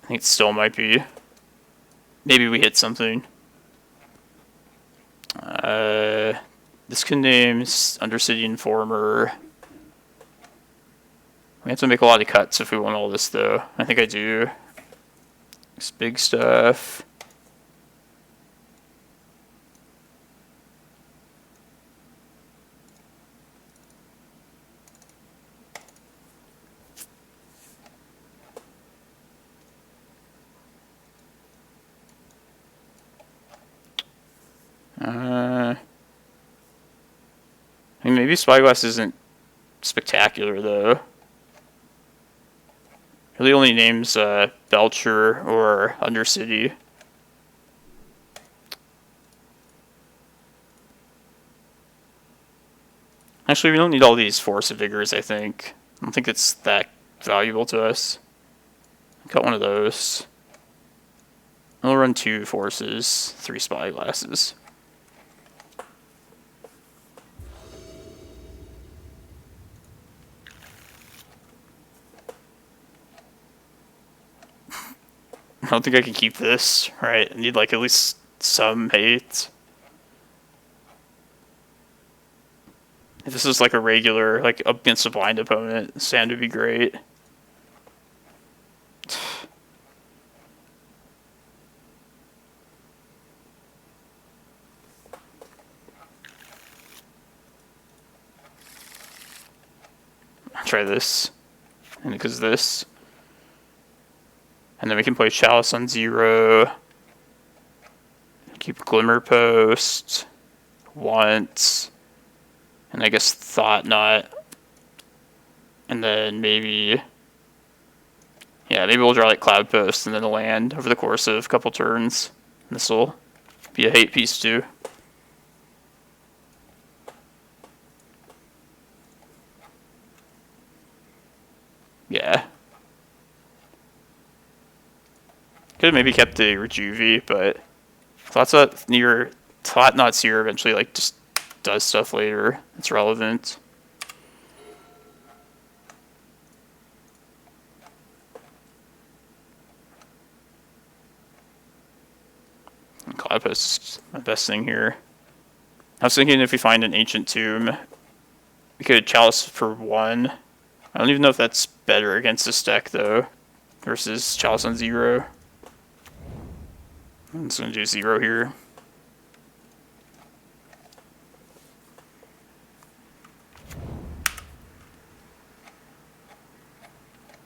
I think it still might be. Maybe we hit something. This can name Undercity Informer. We have to make a lot of cuts if we want all this, though. I think I do. This big stuff. I mean, maybe Spyglass isn't spectacular, though. Really only names Belcher or Undercity. Actually, we don't need all these Force of Vigors, I think. I don't think it's that valuable to us. Got one of those. We'll run 2 Forces, 3 Spyglasses. I don't think I can keep this, right? I need like at least some hate. If this is like a regular, like up against a blind opponent, Sand would be great. I'll try this. And because this. And then we can play Chalice on 0. Keep Glimmerpost once. And I guess Thought-Knot. And then maybe... Yeah, maybe we'll draw like Cloudpost and then a land over the course of a couple turns. This will be a hate piece too. Yeah. Could have maybe kept the Rejuve, but Thought-Knot Seer eventually like just does stuff later. It's relevant. And Cloudpost is the best thing here. I was thinking if we find an ancient tomb, we We could Chalice for 1. I don't even know if that's better against this deck, though, versus Chalice on 0. I'm just going to do 0 here.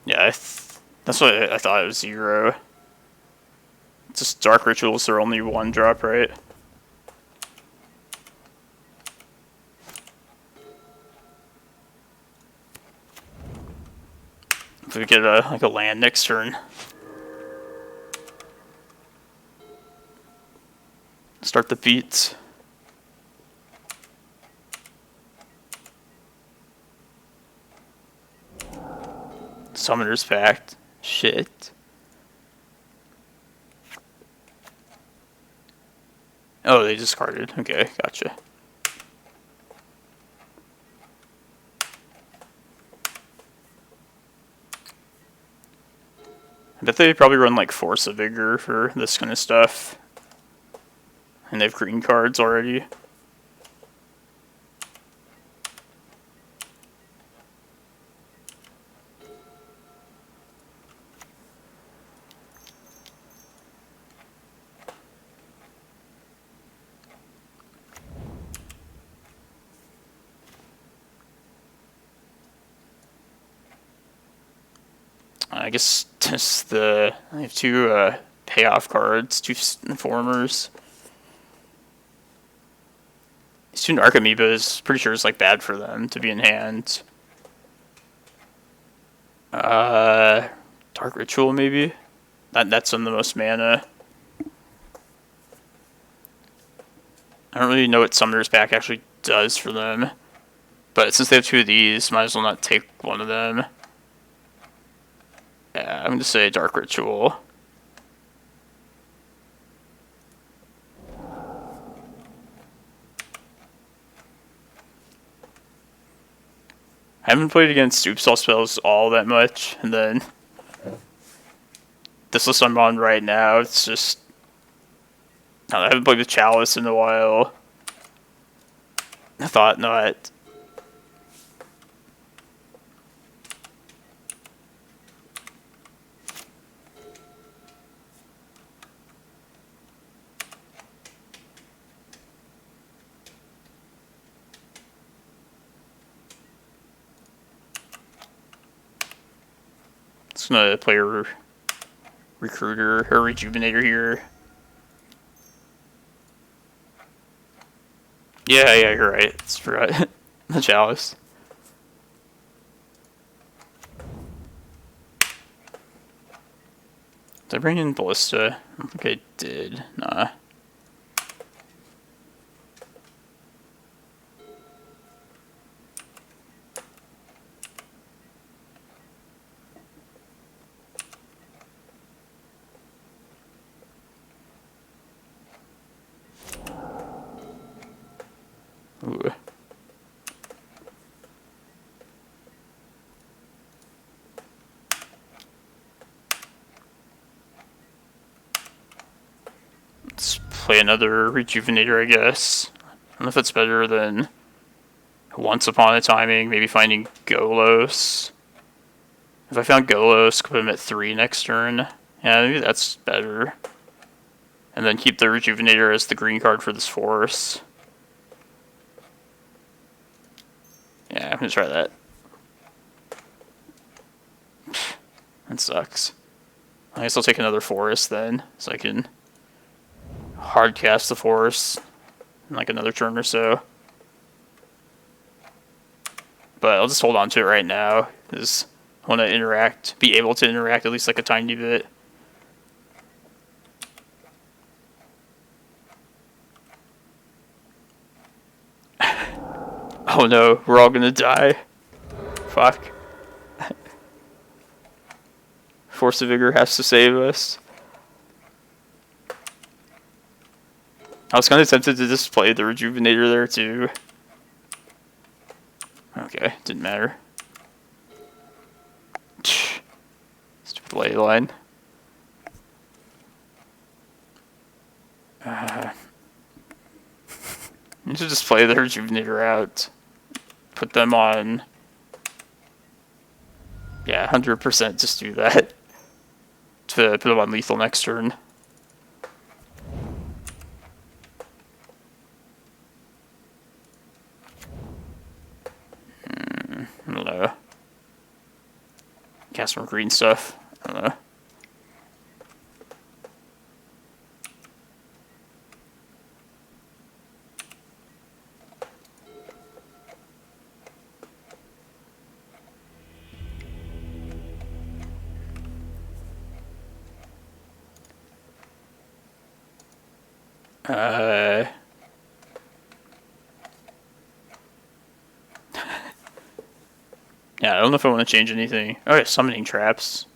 Yeah, that's what I thought it was 0. Just Dark Rituals are only 1 drop, right? If we get like a land next turn. Start the beats. Summoner's Pact. Shit. Oh, they discarded. Okay, gotcha. I bet they probably run like Force of Vigor for this kind of stuff. And they have green cards already. I guess just I have 2 payoff cards, 2 Informers. These 2 Narc Amoebas, pretty sure it's like bad for them to be in hand. Dark Ritual maybe? That's on the most mana. I don't really know what Summoner's Pack actually does for them. But since they have 2 of these, might as well not take one of them. Yeah, I'm going to say Dark Ritual. I haven't played against Oopsall spells all that much, and then this list I'm on right now, it's just... I haven't played with Chalice in a while. Thought-Knot. Just gonna play a Recruiter or Rejuvenator here. Yeah, you're right. It's forgot the Chalice. Did I bring in Ballista? I don't think I did. Nah. Ooh. Let's play another Rejuvenator, I guess. I don't know if that's better than Once Upon a Timing, maybe finding Golos. If I found Golos, put him at 3 next turn. Yeah, maybe that's better. And then keep the Rejuvenator as the green card for this Force. Yeah, I'm gonna try that. That sucks. I guess I'll take another Forest then, so I can hard cast the Forest in like another turn or so. But I'll just hold on to it right now, because I want to be able to interact at least like a tiny bit. Oh no, we're all gonna die. Fuck. Force of Vigor has to save us. I was kind of tempted to just play the Rejuvenator there too. Okay, didn't matter. Stupid ley line. You should just play the Rejuvenator out. put them on... Yeah, 100% just do that. To put them on lethal next turn. I don't know. Cast more green stuff. I don't know. Yeah, I don't know if I want to change anything. Oh, yeah, summoning traps.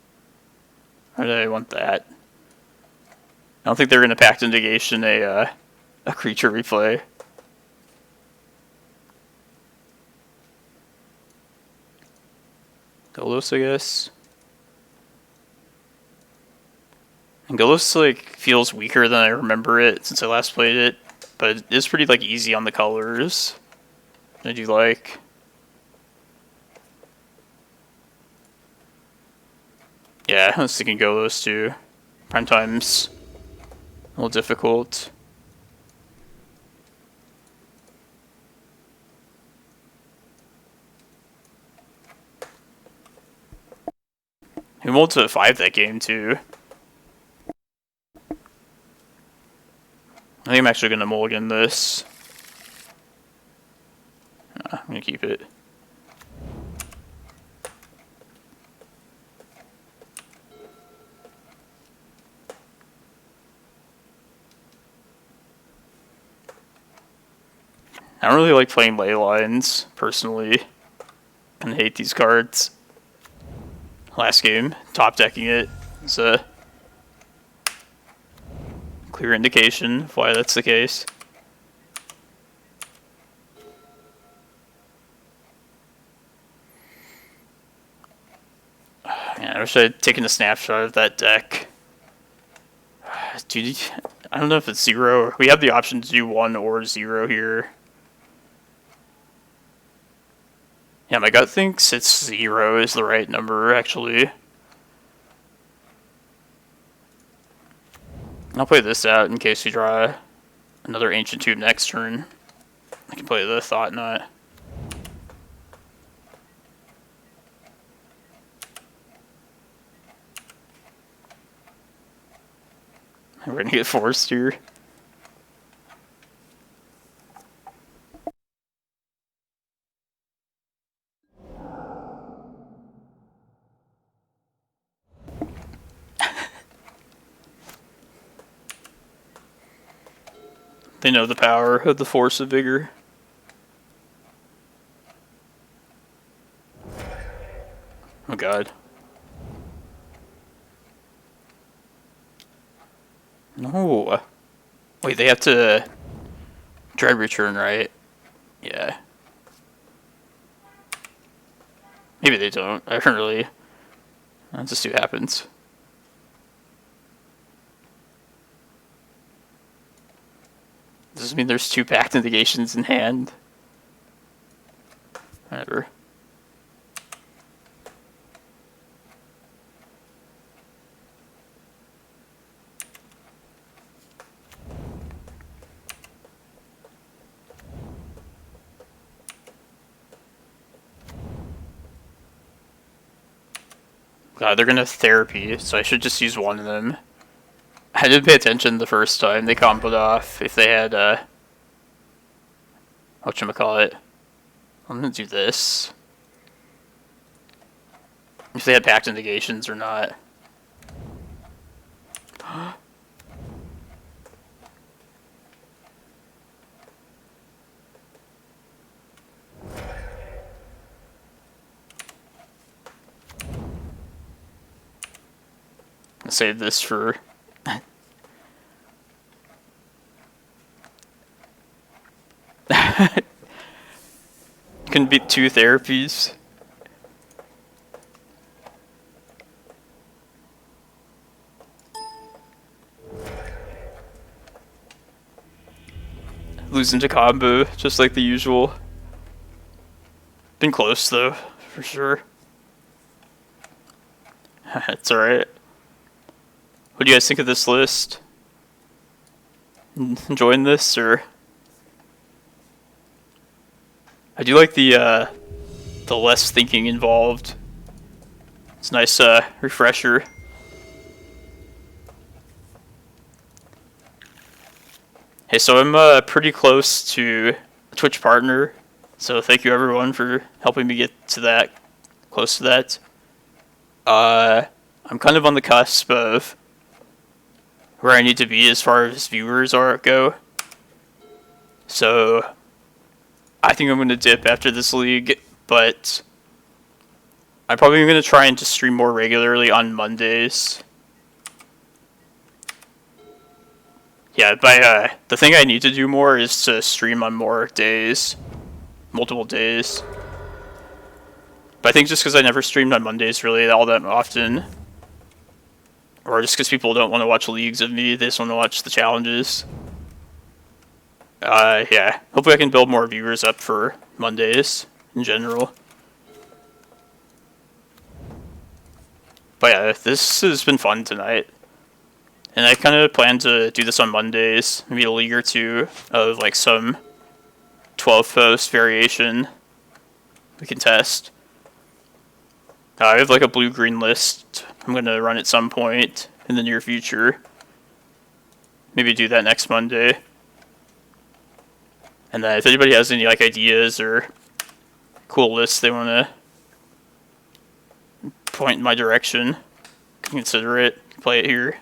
Why do I want that? I don't think they're going to Pact of Negation a creature replay. Golos, I guess. And Golos, like, feels weaker than I remember it since I last played it. But it is pretty, like, easy on the colors. I do like. Yeah, I was thinking Golos too. Primetime's a little difficult. We rolled to 5 that game too. I think I'm actually going to mulligan this. I'm going to keep it. I don't really like playing ley lines, personally. I hate these cards. Last game, top decking it is a clear indication of why that's the case. Man, I wish I had taken a snapshot of that deck. Dude, I don't know if it's 0. We have the option to do 1 or 0 here. Yeah, my gut thinks it's 0 is the right number, actually. I'll play this out in case we draw another Ancient Tomb next turn. I can play the Thought-Knot. We're gonna get forced here. They know the power of the Force of Vigor. Oh god. No. Wait, they have to Dread Return, right? Yeah. Maybe they don't. I don't really. Let's just see what happens. Does this mean there's 2 Pact Negations in hand? Whatever. God, they're gonna therapy, so I should just use one of them. I didn't pay attention the first time they comboed off. If they had, whatchamacallit. I'm gonna do this. If they had Pact of Negations or not. I'll save this for... Couldn't beat 2 therapies. Losing to combo, just like the usual. Been close though, for sure. It's alright. What do you guys think of this list? Enjoying this, or? I do like the less thinking involved. It's a nice refresher. Hey, so I'm pretty close to a Twitch partner, so thank you everyone for helping me get to that, close to that. I'm kind of on the cusp of where I need to be as far as viewers go. So I think I'm going to dip after this league, but I'm probably going to try and just stream more regularly on Mondays. Yeah, the thing I need to do more is to stream on more days, multiple days. But I think just because I never streamed on Mondays really all that often, or just because people don't want to watch leagues of me, they just want to watch the challenges. Yeah, hopefully I can build more viewers up for Mondays in general. But yeah, this has been fun tonight. And I kind of plan to do this on Mondays, maybe a league or two of like some 12 post variation we can test. I have like a blue-green list I'm going to run at some point in the near future. Maybe do that next Monday. And then if anybody has any like ideas or cool lists they want to point in my direction, consider it, play it here.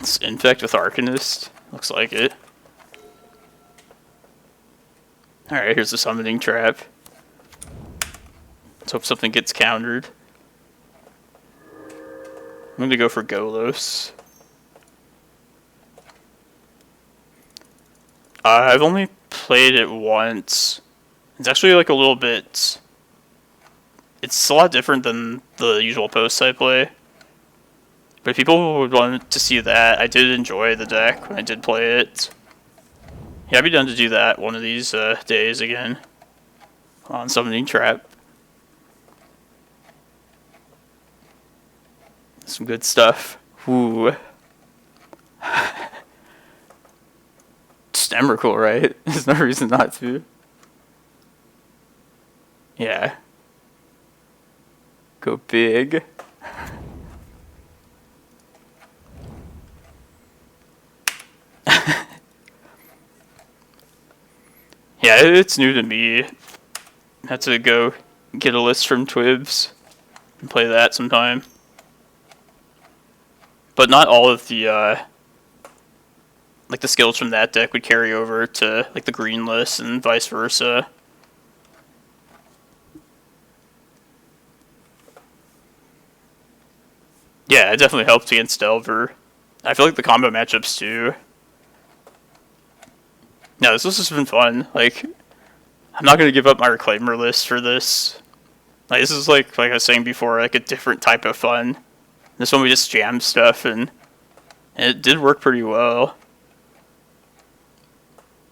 It's Infect with Arcanist. Looks like it. Alright, here's the summoning trap. Let's hope something gets countered. I'm going to go for Golos. I've only played it once. It's actually like a little bit... It's a lot different than the usual posts I play. But if people would want to see that, I did enjoy the deck when I did play it. Yeah, I'd be down to do that one of these days again. On Summoning Trap. Some good stuff. Ooh. Just Emrakul, right? There's no reason not to. Yeah. Go big. Yeah, it's new to me. Had to go get a list from Twibs and play that sometime. But not all of the like the skills from that deck would carry over to like the green list and vice versa. Yeah, it definitely helped against Delver. I feel like the combo matchups too. No, this has been fun. Like, I'm not gonna give up my Reclaimer list for this. Like, this is like I was saying before, like a different type of fun. This one we just jammed stuff and it did work pretty well.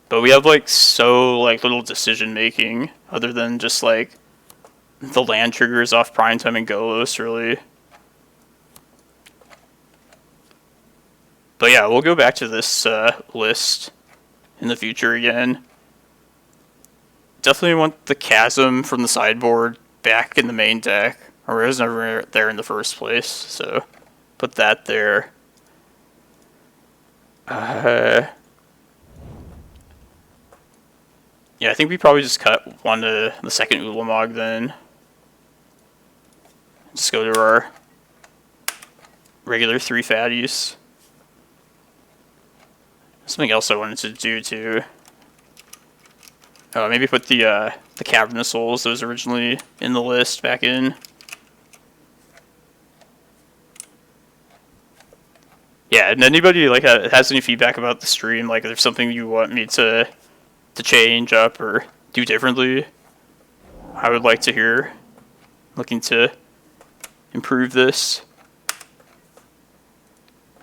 But we have like so like little decision making other than just like the land triggers off Primetime and Golos really. But yeah, we'll go back to this list in the future again. Definitely want the Chasm from the sideboard back in the main deck, or it was never there in the first place, so put that there. Yeah, I think we probably just cut one to the second Ulamog then. Just go to our regular 3 fatties. Something else I wanted to do too. Maybe put the Cavernous Souls that was originally in the list back in. Yeah, and anybody like has any feedback about the stream, like if there's something you want me to change up or do differently, I would like to hear. Looking to improve this. I'm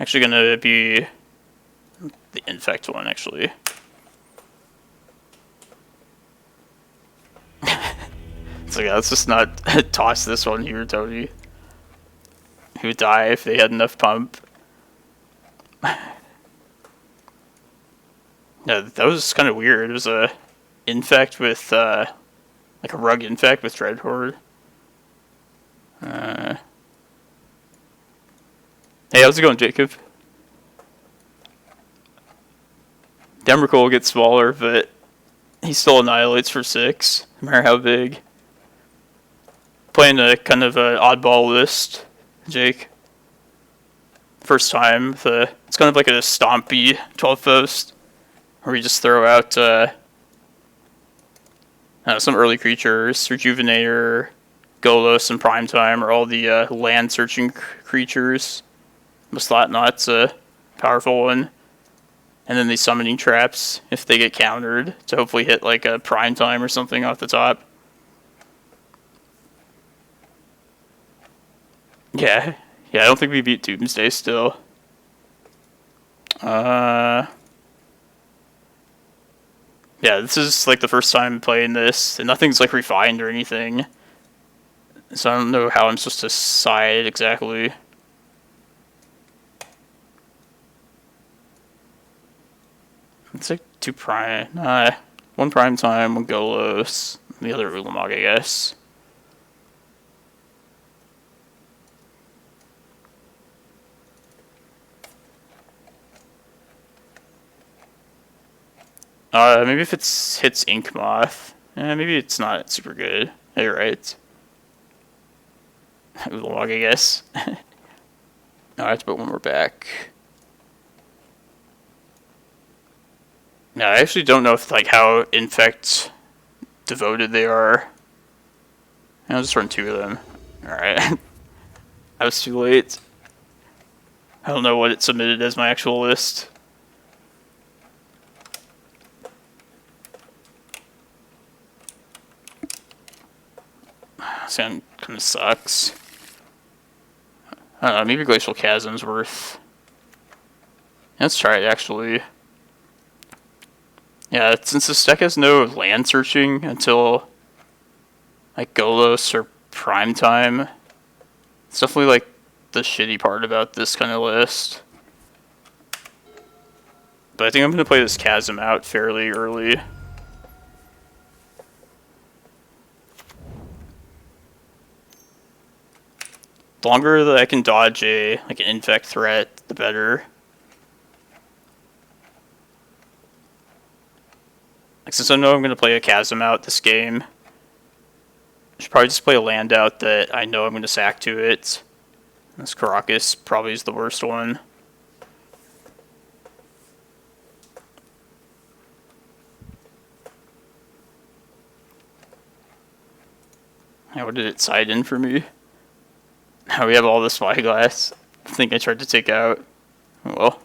actually gonna be the infect one, actually. So yeah, let's just not toss this one here, Tony. He would die if they had enough pump. No, that was kind of weird. It was a infect with, like a rug infect with Dreadhorde. Hey, how's it going, Jacob? Emrakul will get smaller, but he still annihilates for 6, no matter how big. Playing a kind of an oddball list, Jake. First time, it's kind of like a Stompy 12-post, where we just throw out some early creatures. Rejuvenator, Golos, and Primetime are all the land-searching creatures. The Thought-Knot's a powerful one. And then the summoning traps, if they get countered, to hopefully hit like a Primetime or something off the top. Yeah, I don't think we beat Doomsday still. Yeah, this is like the first time playing this, and nothing's like refined or anything. So I don't know how I'm supposed to side exactly. It's like 2 prime, 1 Primetime, 1 Golos, the other Ulamog, I guess. Maybe if it hits Ink Moth. Maybe it's not super good. You're right. Ulamog, I guess. No, I have to put one more back. No, I actually don't know if like how infect devoted they are. I'll just run 2 of them. Alright. I was too late. I don't know what it submitted as my actual list. Sound kind of sucks. I don't know, maybe Glacial Chasm's worth. Let's try it, actually. Yeah, since this deck has no land searching until like Golos or Primetime, it's definitely like the shitty part about this kind of list. But I think I'm going to play this Chasm out fairly early. The longer that I can dodge like an infect threat, the better. Like, since I know I'm going to play a Chasm out this game, I should probably just play a land out that I know I'm going to sack to it. This Karakas probably is the worst one. Yeah, what did it side in for me? Now we have all this Spyglass. I think I tried to take out. Well.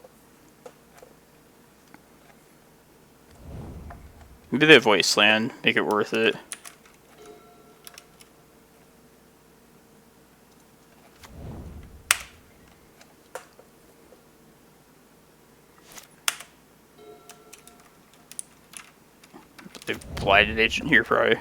Maybe they have Wasteland. Make it worth it. They've Blighted Agent here, probably.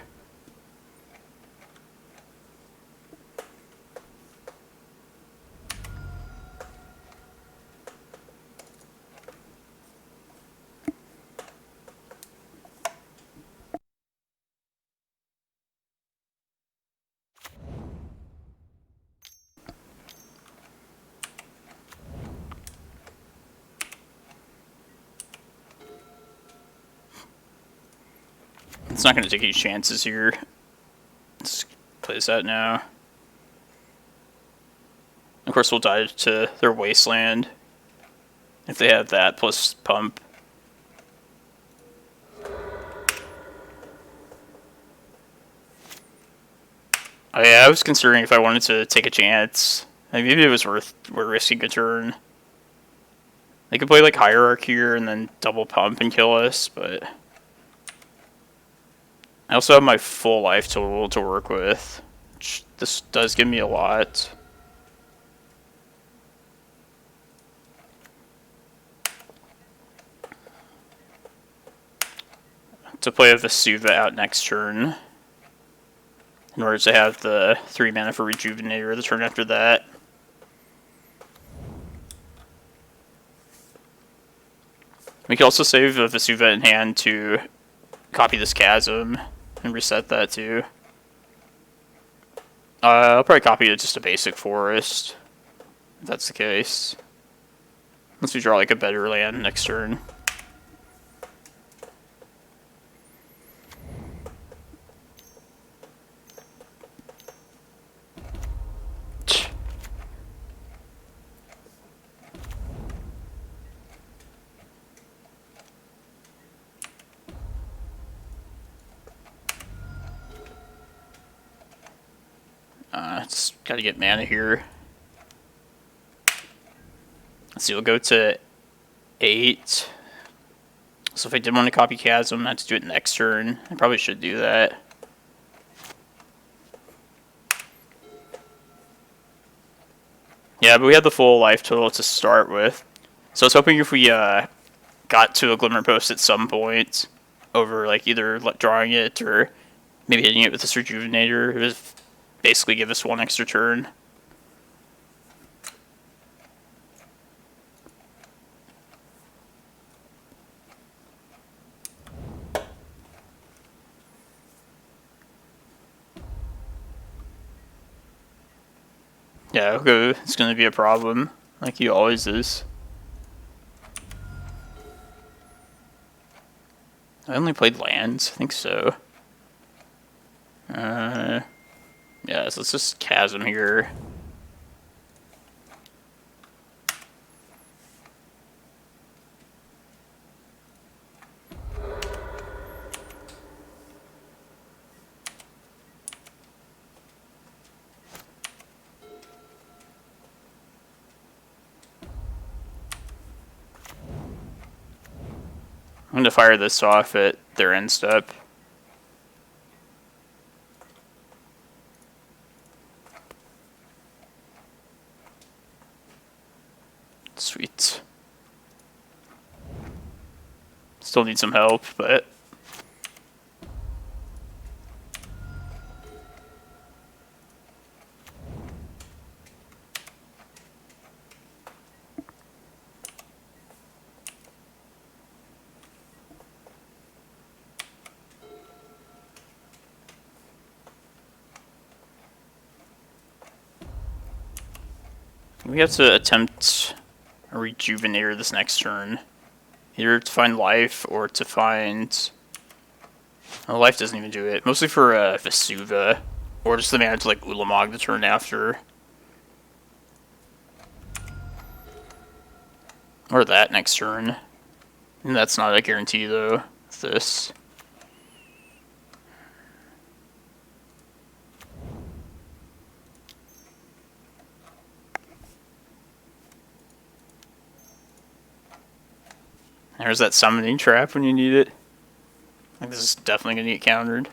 It's not going to take any chances here. Let's play this out now. Of course, we'll die to their Wasteland if they have that plus pump. Oh yeah, I was considering if I wanted to take a chance. Like, maybe it was worth risking a turn. They could play like Hierarch here and then double pump and kill us, but I also have my full life total to work with, which this does give me a lot. to play a Vesuva out next turn in order to have the 3 mana for Rejuvenator the turn after that. We could also save a Vesuva in hand to copy this Chasm and reset that too. I'll probably copy it just a basic forest, if that's the case. Unless we draw like a better land next turn. Just gotta get mana here. Let's see, we'll go to 8. So if I did want to copy Chasm, I have to do it next turn. I probably should do that. Yeah, but we had the full life total to start with. So I was hoping if we got to a Glimmerpost at some point, over like either drawing it or maybe hitting it with this Rejuvenator, it would basically give us 1 extra turn. Yeah, okay, it's gonna be a problem, like he always is. I only played lands, I think so. Yeah, so let's just Chasm here. I'm gonna fire this off at their end step. Sweet. Still need some help, but... we have to attempt a Rejuvenator this next turn. Either to find life or to find... Oh, life doesn't even do it. Mostly for Vesuva. Or just the mana to like Ulamog the turn after. Or that next turn. And that's not a guarantee though. It's this. There's that summoning trap when you need it. Like this is definitely gonna get countered.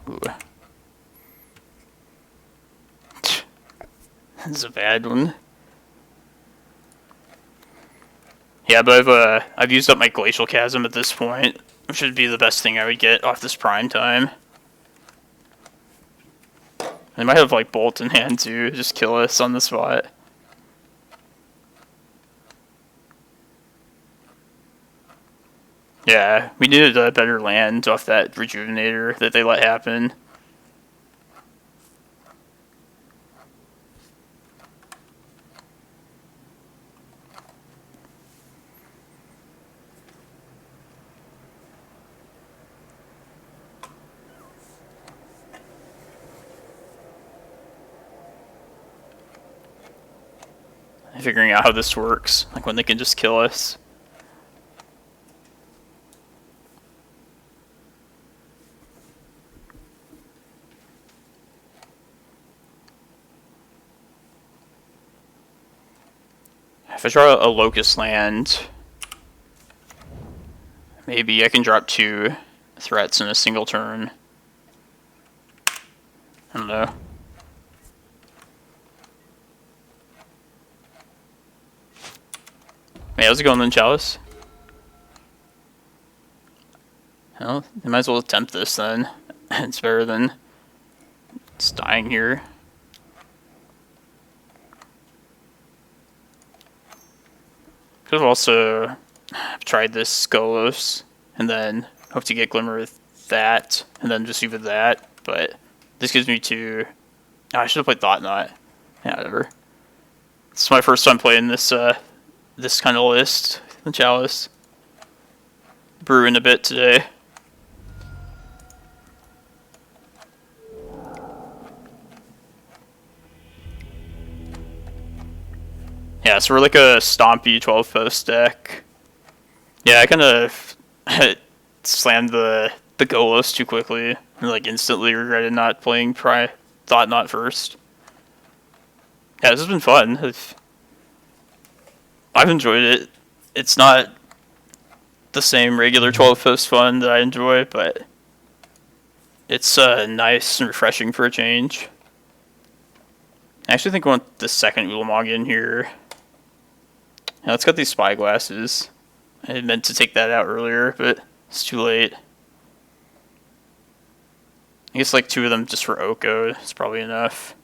Ooh. This is a bad one. Yeah, but I've used up my Glacial Chasm at this point, which should be the best thing I would get off this Primetime. They might have like Bolt in hand too, just kill us on the spot. Yeah, we needed a better land off that Rejuvenator that they let happen. Figuring out how this works, like when they can just kill us. If I draw a Locust land, maybe I can drop 2 threats in a single turn. I don't know. Hey, how's it going then, Chalice? Well, you might as well attempt this then. It's better than just dying here. Could have also tried this Golos, and then hope to get Glimmer with that, and then just leave it that, but this gives me two... Oh, I should have played Thought-Knot. Yeah, whatever. This is my first time playing this this kind of list, the Chalice. Brewing a bit today. Yeah, so we're like a Stompy 12-post deck. Yeah, I kind of slammed the Golos too quickly and like instantly regretted not playing Thought-Knot first. Yeah, this has been fun. I've enjoyed it. It's not the same regular 12-post fun that I enjoy, but it's nice and refreshing for a change. I actually think I want the second Ulamog in here. Now it's got these spyglasses. I had meant to take that out earlier, but it's too late. I guess like two of them just for Oko is probably enough.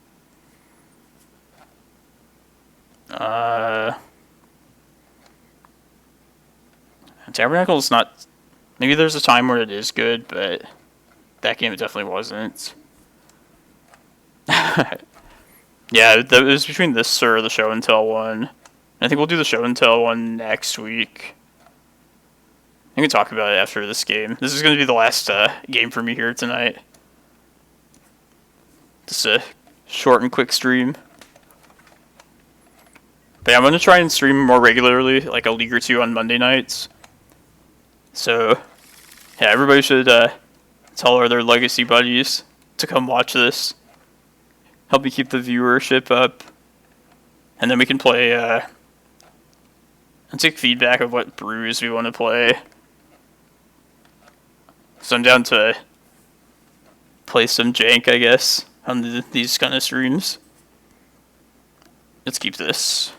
Tabernacle's not... Maybe there's a time where it is good, but that game it definitely wasn't. Yeah, it was between this or the show and tell one. I think we'll do the show and tell one next week. I can talk about it after this game. This is going to be the last game for me here tonight. Just a short and quick stream. But yeah, I'm going to try and stream more regularly, like a league or two on Monday nights. So, yeah, everybody should tell all their legacy buddies to come watch this. Help me keep the viewership up. And then we can play, and take feedback of what brews we want to play. So I'm down to play some jank, I guess, on these kind of streams. Let's keep this.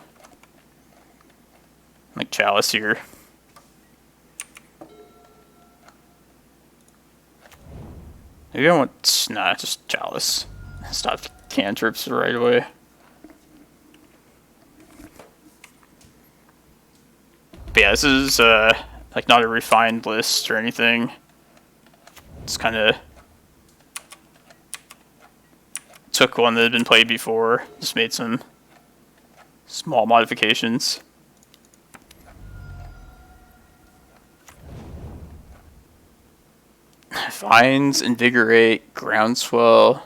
Like Chalice here. Maybe I want... Nah, just Chalice. Stop cantrips right away. But yeah, this is like not a refined list or anything. It's kind of took one that had been played before, just made some small modifications. Vines, Invigorate, Groundswell.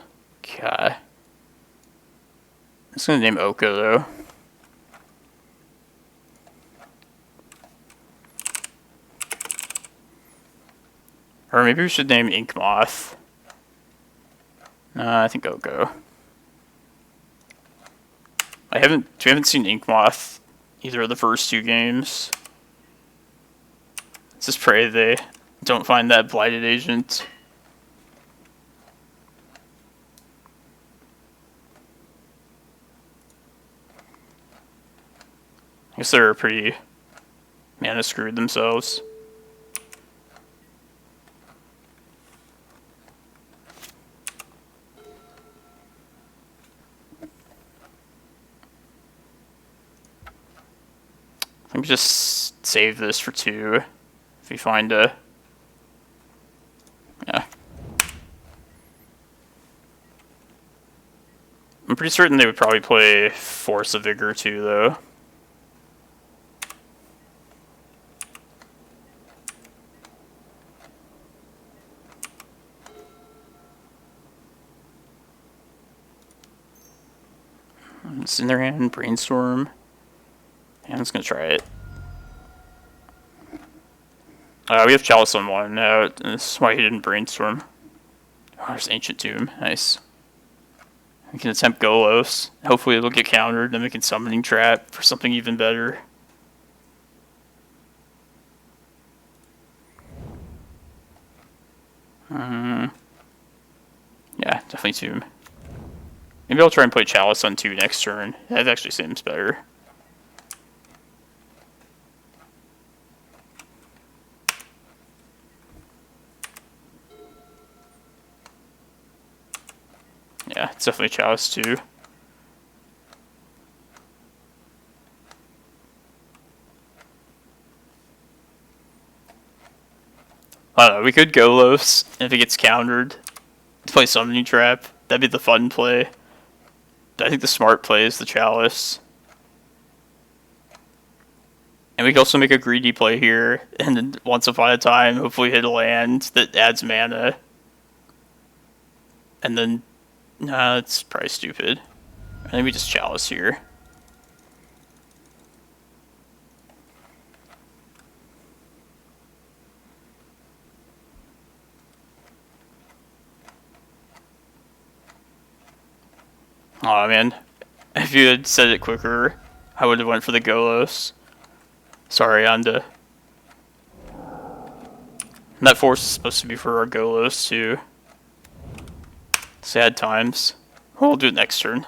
God. I'm just gonna name Oko though. Or maybe we should name Ink Moth. I think Oko. We haven't seen Ink Moth either of the first two games. Let's just pray they don't find that blighted agent. I guess they're pretty mana screwed themselves. Let me just save this for 2 if we find a... Yeah. I'm pretty certain they would probably play Force of Vigor too, though. It's in their hand, Brainstorm. Yeah, I'm just gonna try it. We have Chalice on 1 now. This is why he didn't Brainstorm. Oh, there's Ancient Tomb. Nice. We can attempt Golos. Hopefully it'll get countered, then we can Summoning Trap for something even better. Yeah, definitely Tomb. Maybe I'll try and play Chalice on 2 next turn. That actually seems better. it's definitely Chalice too. I don't know, we could Golos, and if it gets countered, to play Summoning Trap. That'd be the fun play. But I think the smart play is the Chalice. And we can also make a greedy play here, and then once upon a time, hopefully hit a land that adds mana. And then, nah, it's probably stupid. I think we just Chalice here. Aw, man. If you had said it quicker, I would have went for the Golos. Sorry, Anda. And that force is supposed to be for our Golos, too. Sad times. We'll do it next turn.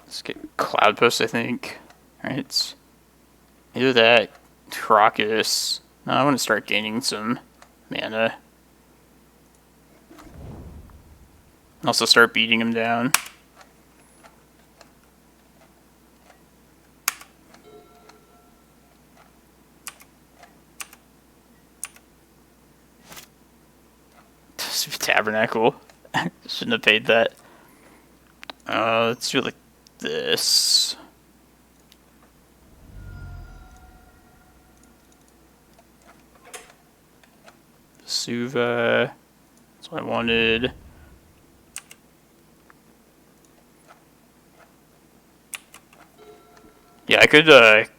Let's get Cloudpost, I think. Alright. Either that, Karakas. No, I want to start gaining some mana. Also start beating him down. Tabernacle. Shouldn't have paid that. Let's do it like this. Vesuva. That's what I wanted. Yeah, I could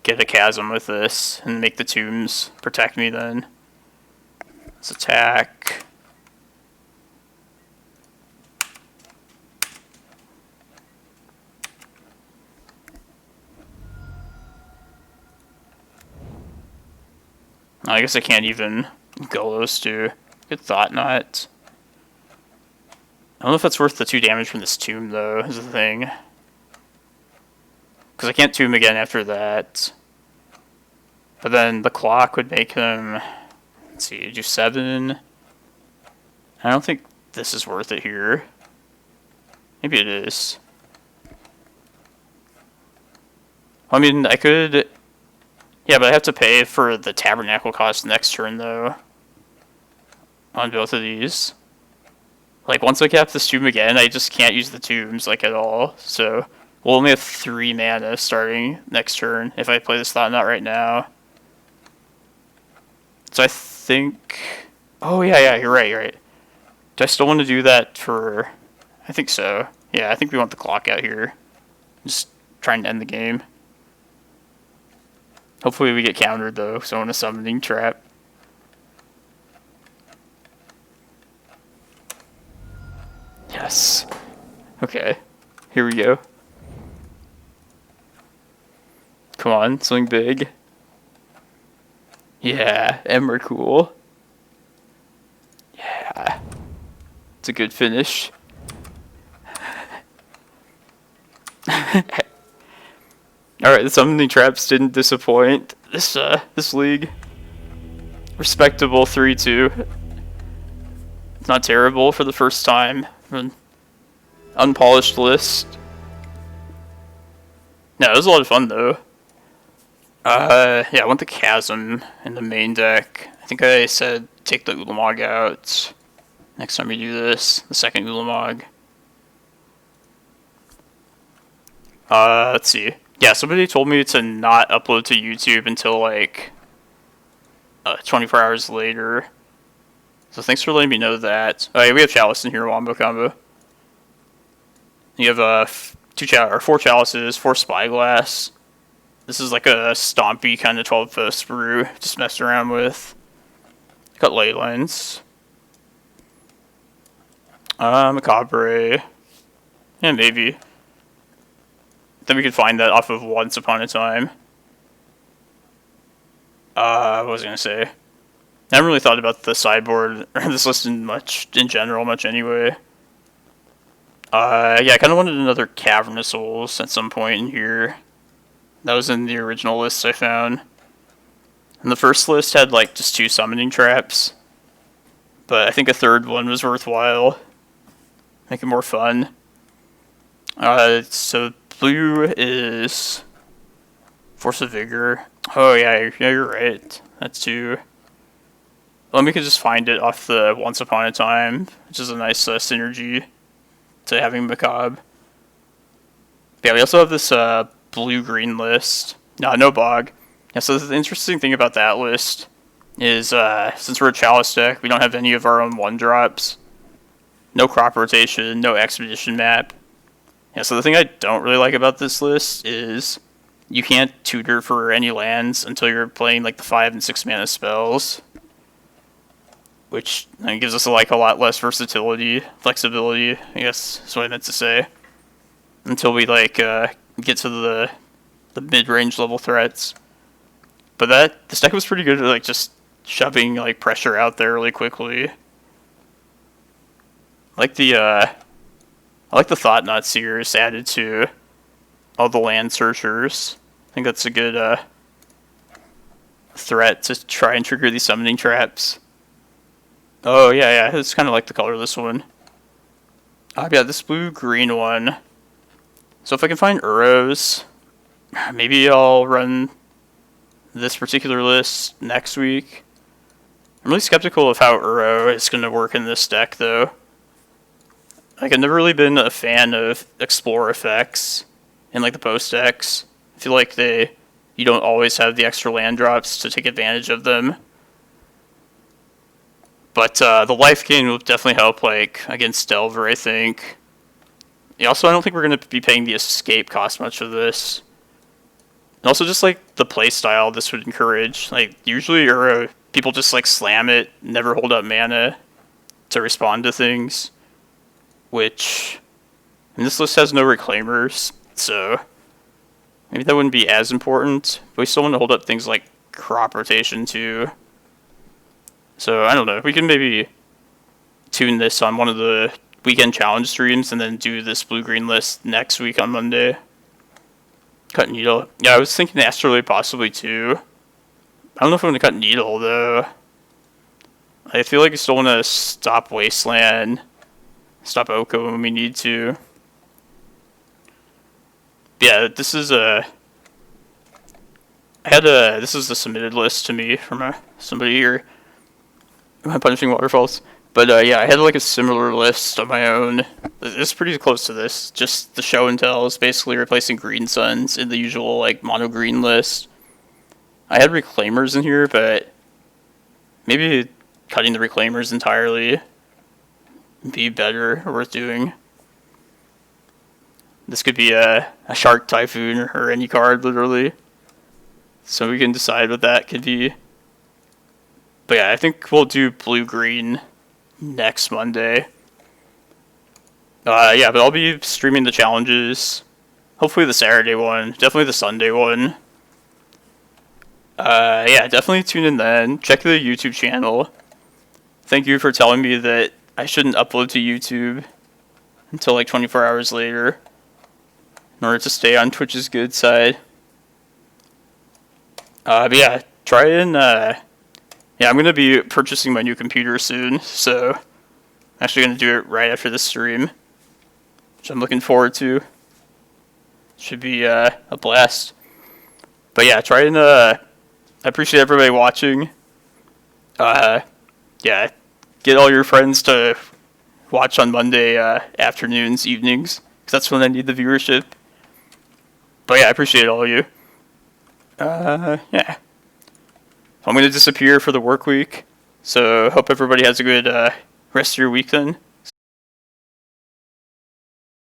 get a chasm with this and make the tombs protect me then. Let's attack. I guess I can't even Golos to get Thought-Knot. I don't know if that's worth the 2 damage from this tomb though, is the thing. Because I can't tomb again after that. But then the clock would make him, let's see, do 7. I don't think this is worth it here. Maybe it is. I mean, I could... Yeah, but I have to pay for the Tabernacle cost next turn, though. On both of these. Like, once I cap this tomb again, I just can't use the tombs, like, at all. So, we'll only have 3 mana starting next turn if I play this Thought-Knot right now. So I think... Oh, yeah, you're right. Do I still want to do that for... I think so. Yeah, I think we want the clock out here. Just trying to end the game. Hopefully we get countered, though, because I want a Summoning Trap. Yes. Okay. Here we go. Come on, something big. Yeah, Emrakul. Yeah. It's a good finish. Alright, the Summoning Traps didn't disappoint this league. Respectable 3-2. It's not terrible for the first time. An unpolished list. No, it was a lot of fun though. Yeah, I want the Chasm in the main deck. I think I said take the Ulamog out next time we do this. The second Ulamog. Let's see. Yeah, somebody told me to not upload to YouTube until like 24 hours later. So thanks for letting me know that. Oh yeah, we have Chalice in here, Wombo combo. You have 4 Chalices, 4 Spyglass. This is like a Stompy kind of 12-post brew, just messed around with. Got ley lines. Macabre. Yeah, maybe. Then we could find that off of Once Upon a Time. What was I gonna say? I haven't really thought about the sideboard or this list in general much anyway. Yeah, I kind of wanted another Cavernous Souls at some point in here. That was in the original list I found. And the first list had like just 2 summoning traps. But I think a third one was worthwhile. Make it more fun. So blue is Force of Vigor. Oh yeah, you're right. That's 2. Well, we could just find it off the Once Upon a Time, which is a nice synergy to having Macabre. Yeah, we also have this blue-green list. No bog. Yeah, so the interesting thing about that list is since we're a Chalice deck, we don't have any of our own 1-drops. No crop rotation, no expedition map. Yeah, so the thing I don't really like about this list is you can't tutor for any lands until you're playing like the 5 and 6 mana spells, which gives us like a lot less versatility, flexibility, I guess is what I meant to say, until we like get to the mid-range level threats. But this deck was pretty good at like just shoving like pressure out there really quickly. I like the Thought-Knot Seer added to all the land searchers. I think that's a good threat to try and trigger these summoning traps. Oh yeah, it's kind of like the color of this one. Yeah, this blue-green one. So if I can find Uros, maybe I'll run this particular list next week. I'm really skeptical of how Uro is going to work in this deck, though. Like, I've never really been a fan of Explore effects in, like, the post decks. I feel like you don't always have the extra land drops to take advantage of them. But the life gain will definitely help, like, against Delver, I think. Yeah, also, I don't think we're going to be paying the escape cost much of this. And also, just, like, the playstyle this would encourage. Like, usually people just, like, slam it, never hold up mana to respond to things. Which, this list has no Reclaimers, so maybe that wouldn't be as important. But we still want to hold up things like crop rotation, too. So, I don't know. We can maybe tune this on one of the weekend challenge streams and then do this blue-green list next week on Monday. Cut Needle. Yeah, I was thinking Astrolabe possibly, too. I don't know if I'm going to cut Needle, though. I feel like I still want to stop Wasteland, stop Oko when we need to. Yeah, this is this is the submitted list to me from somebody here. Punishing Waterfalls. But yeah, I had like a similar list of my own. It's pretty close to this. Just the show and tell is basically replacing Green Suns in the usual like mono green list. I had Reclaimers in here, but maybe cutting the Reclaimers entirely would be better or worth doing. This could be a Shark Typhoon or any card, literally. So we can decide what that could be. But yeah, I think we'll do blue-green next Monday. Yeah, but I'll be streaming the challenges. Hopefully the Saturday one. Definitely the Sunday one. Yeah, definitely tune in then. Check the YouTube channel. Thank you for telling me that I shouldn't upload to YouTube until like 24 hours later in order to stay on Twitch's good side. But yeah, try and yeah, I'm going to be purchasing my new computer soon, so I'm actually going to do it right after this stream, which I'm looking forward to. Should be a blast. But yeah, try and I appreciate everybody watching. Yeah, get all your friends to watch on Monday afternoons, evenings, because that's when I need the viewership. But yeah, I appreciate all of you. Yeah. I'm going to disappear for the work week, so hope everybody has a good rest of your week then.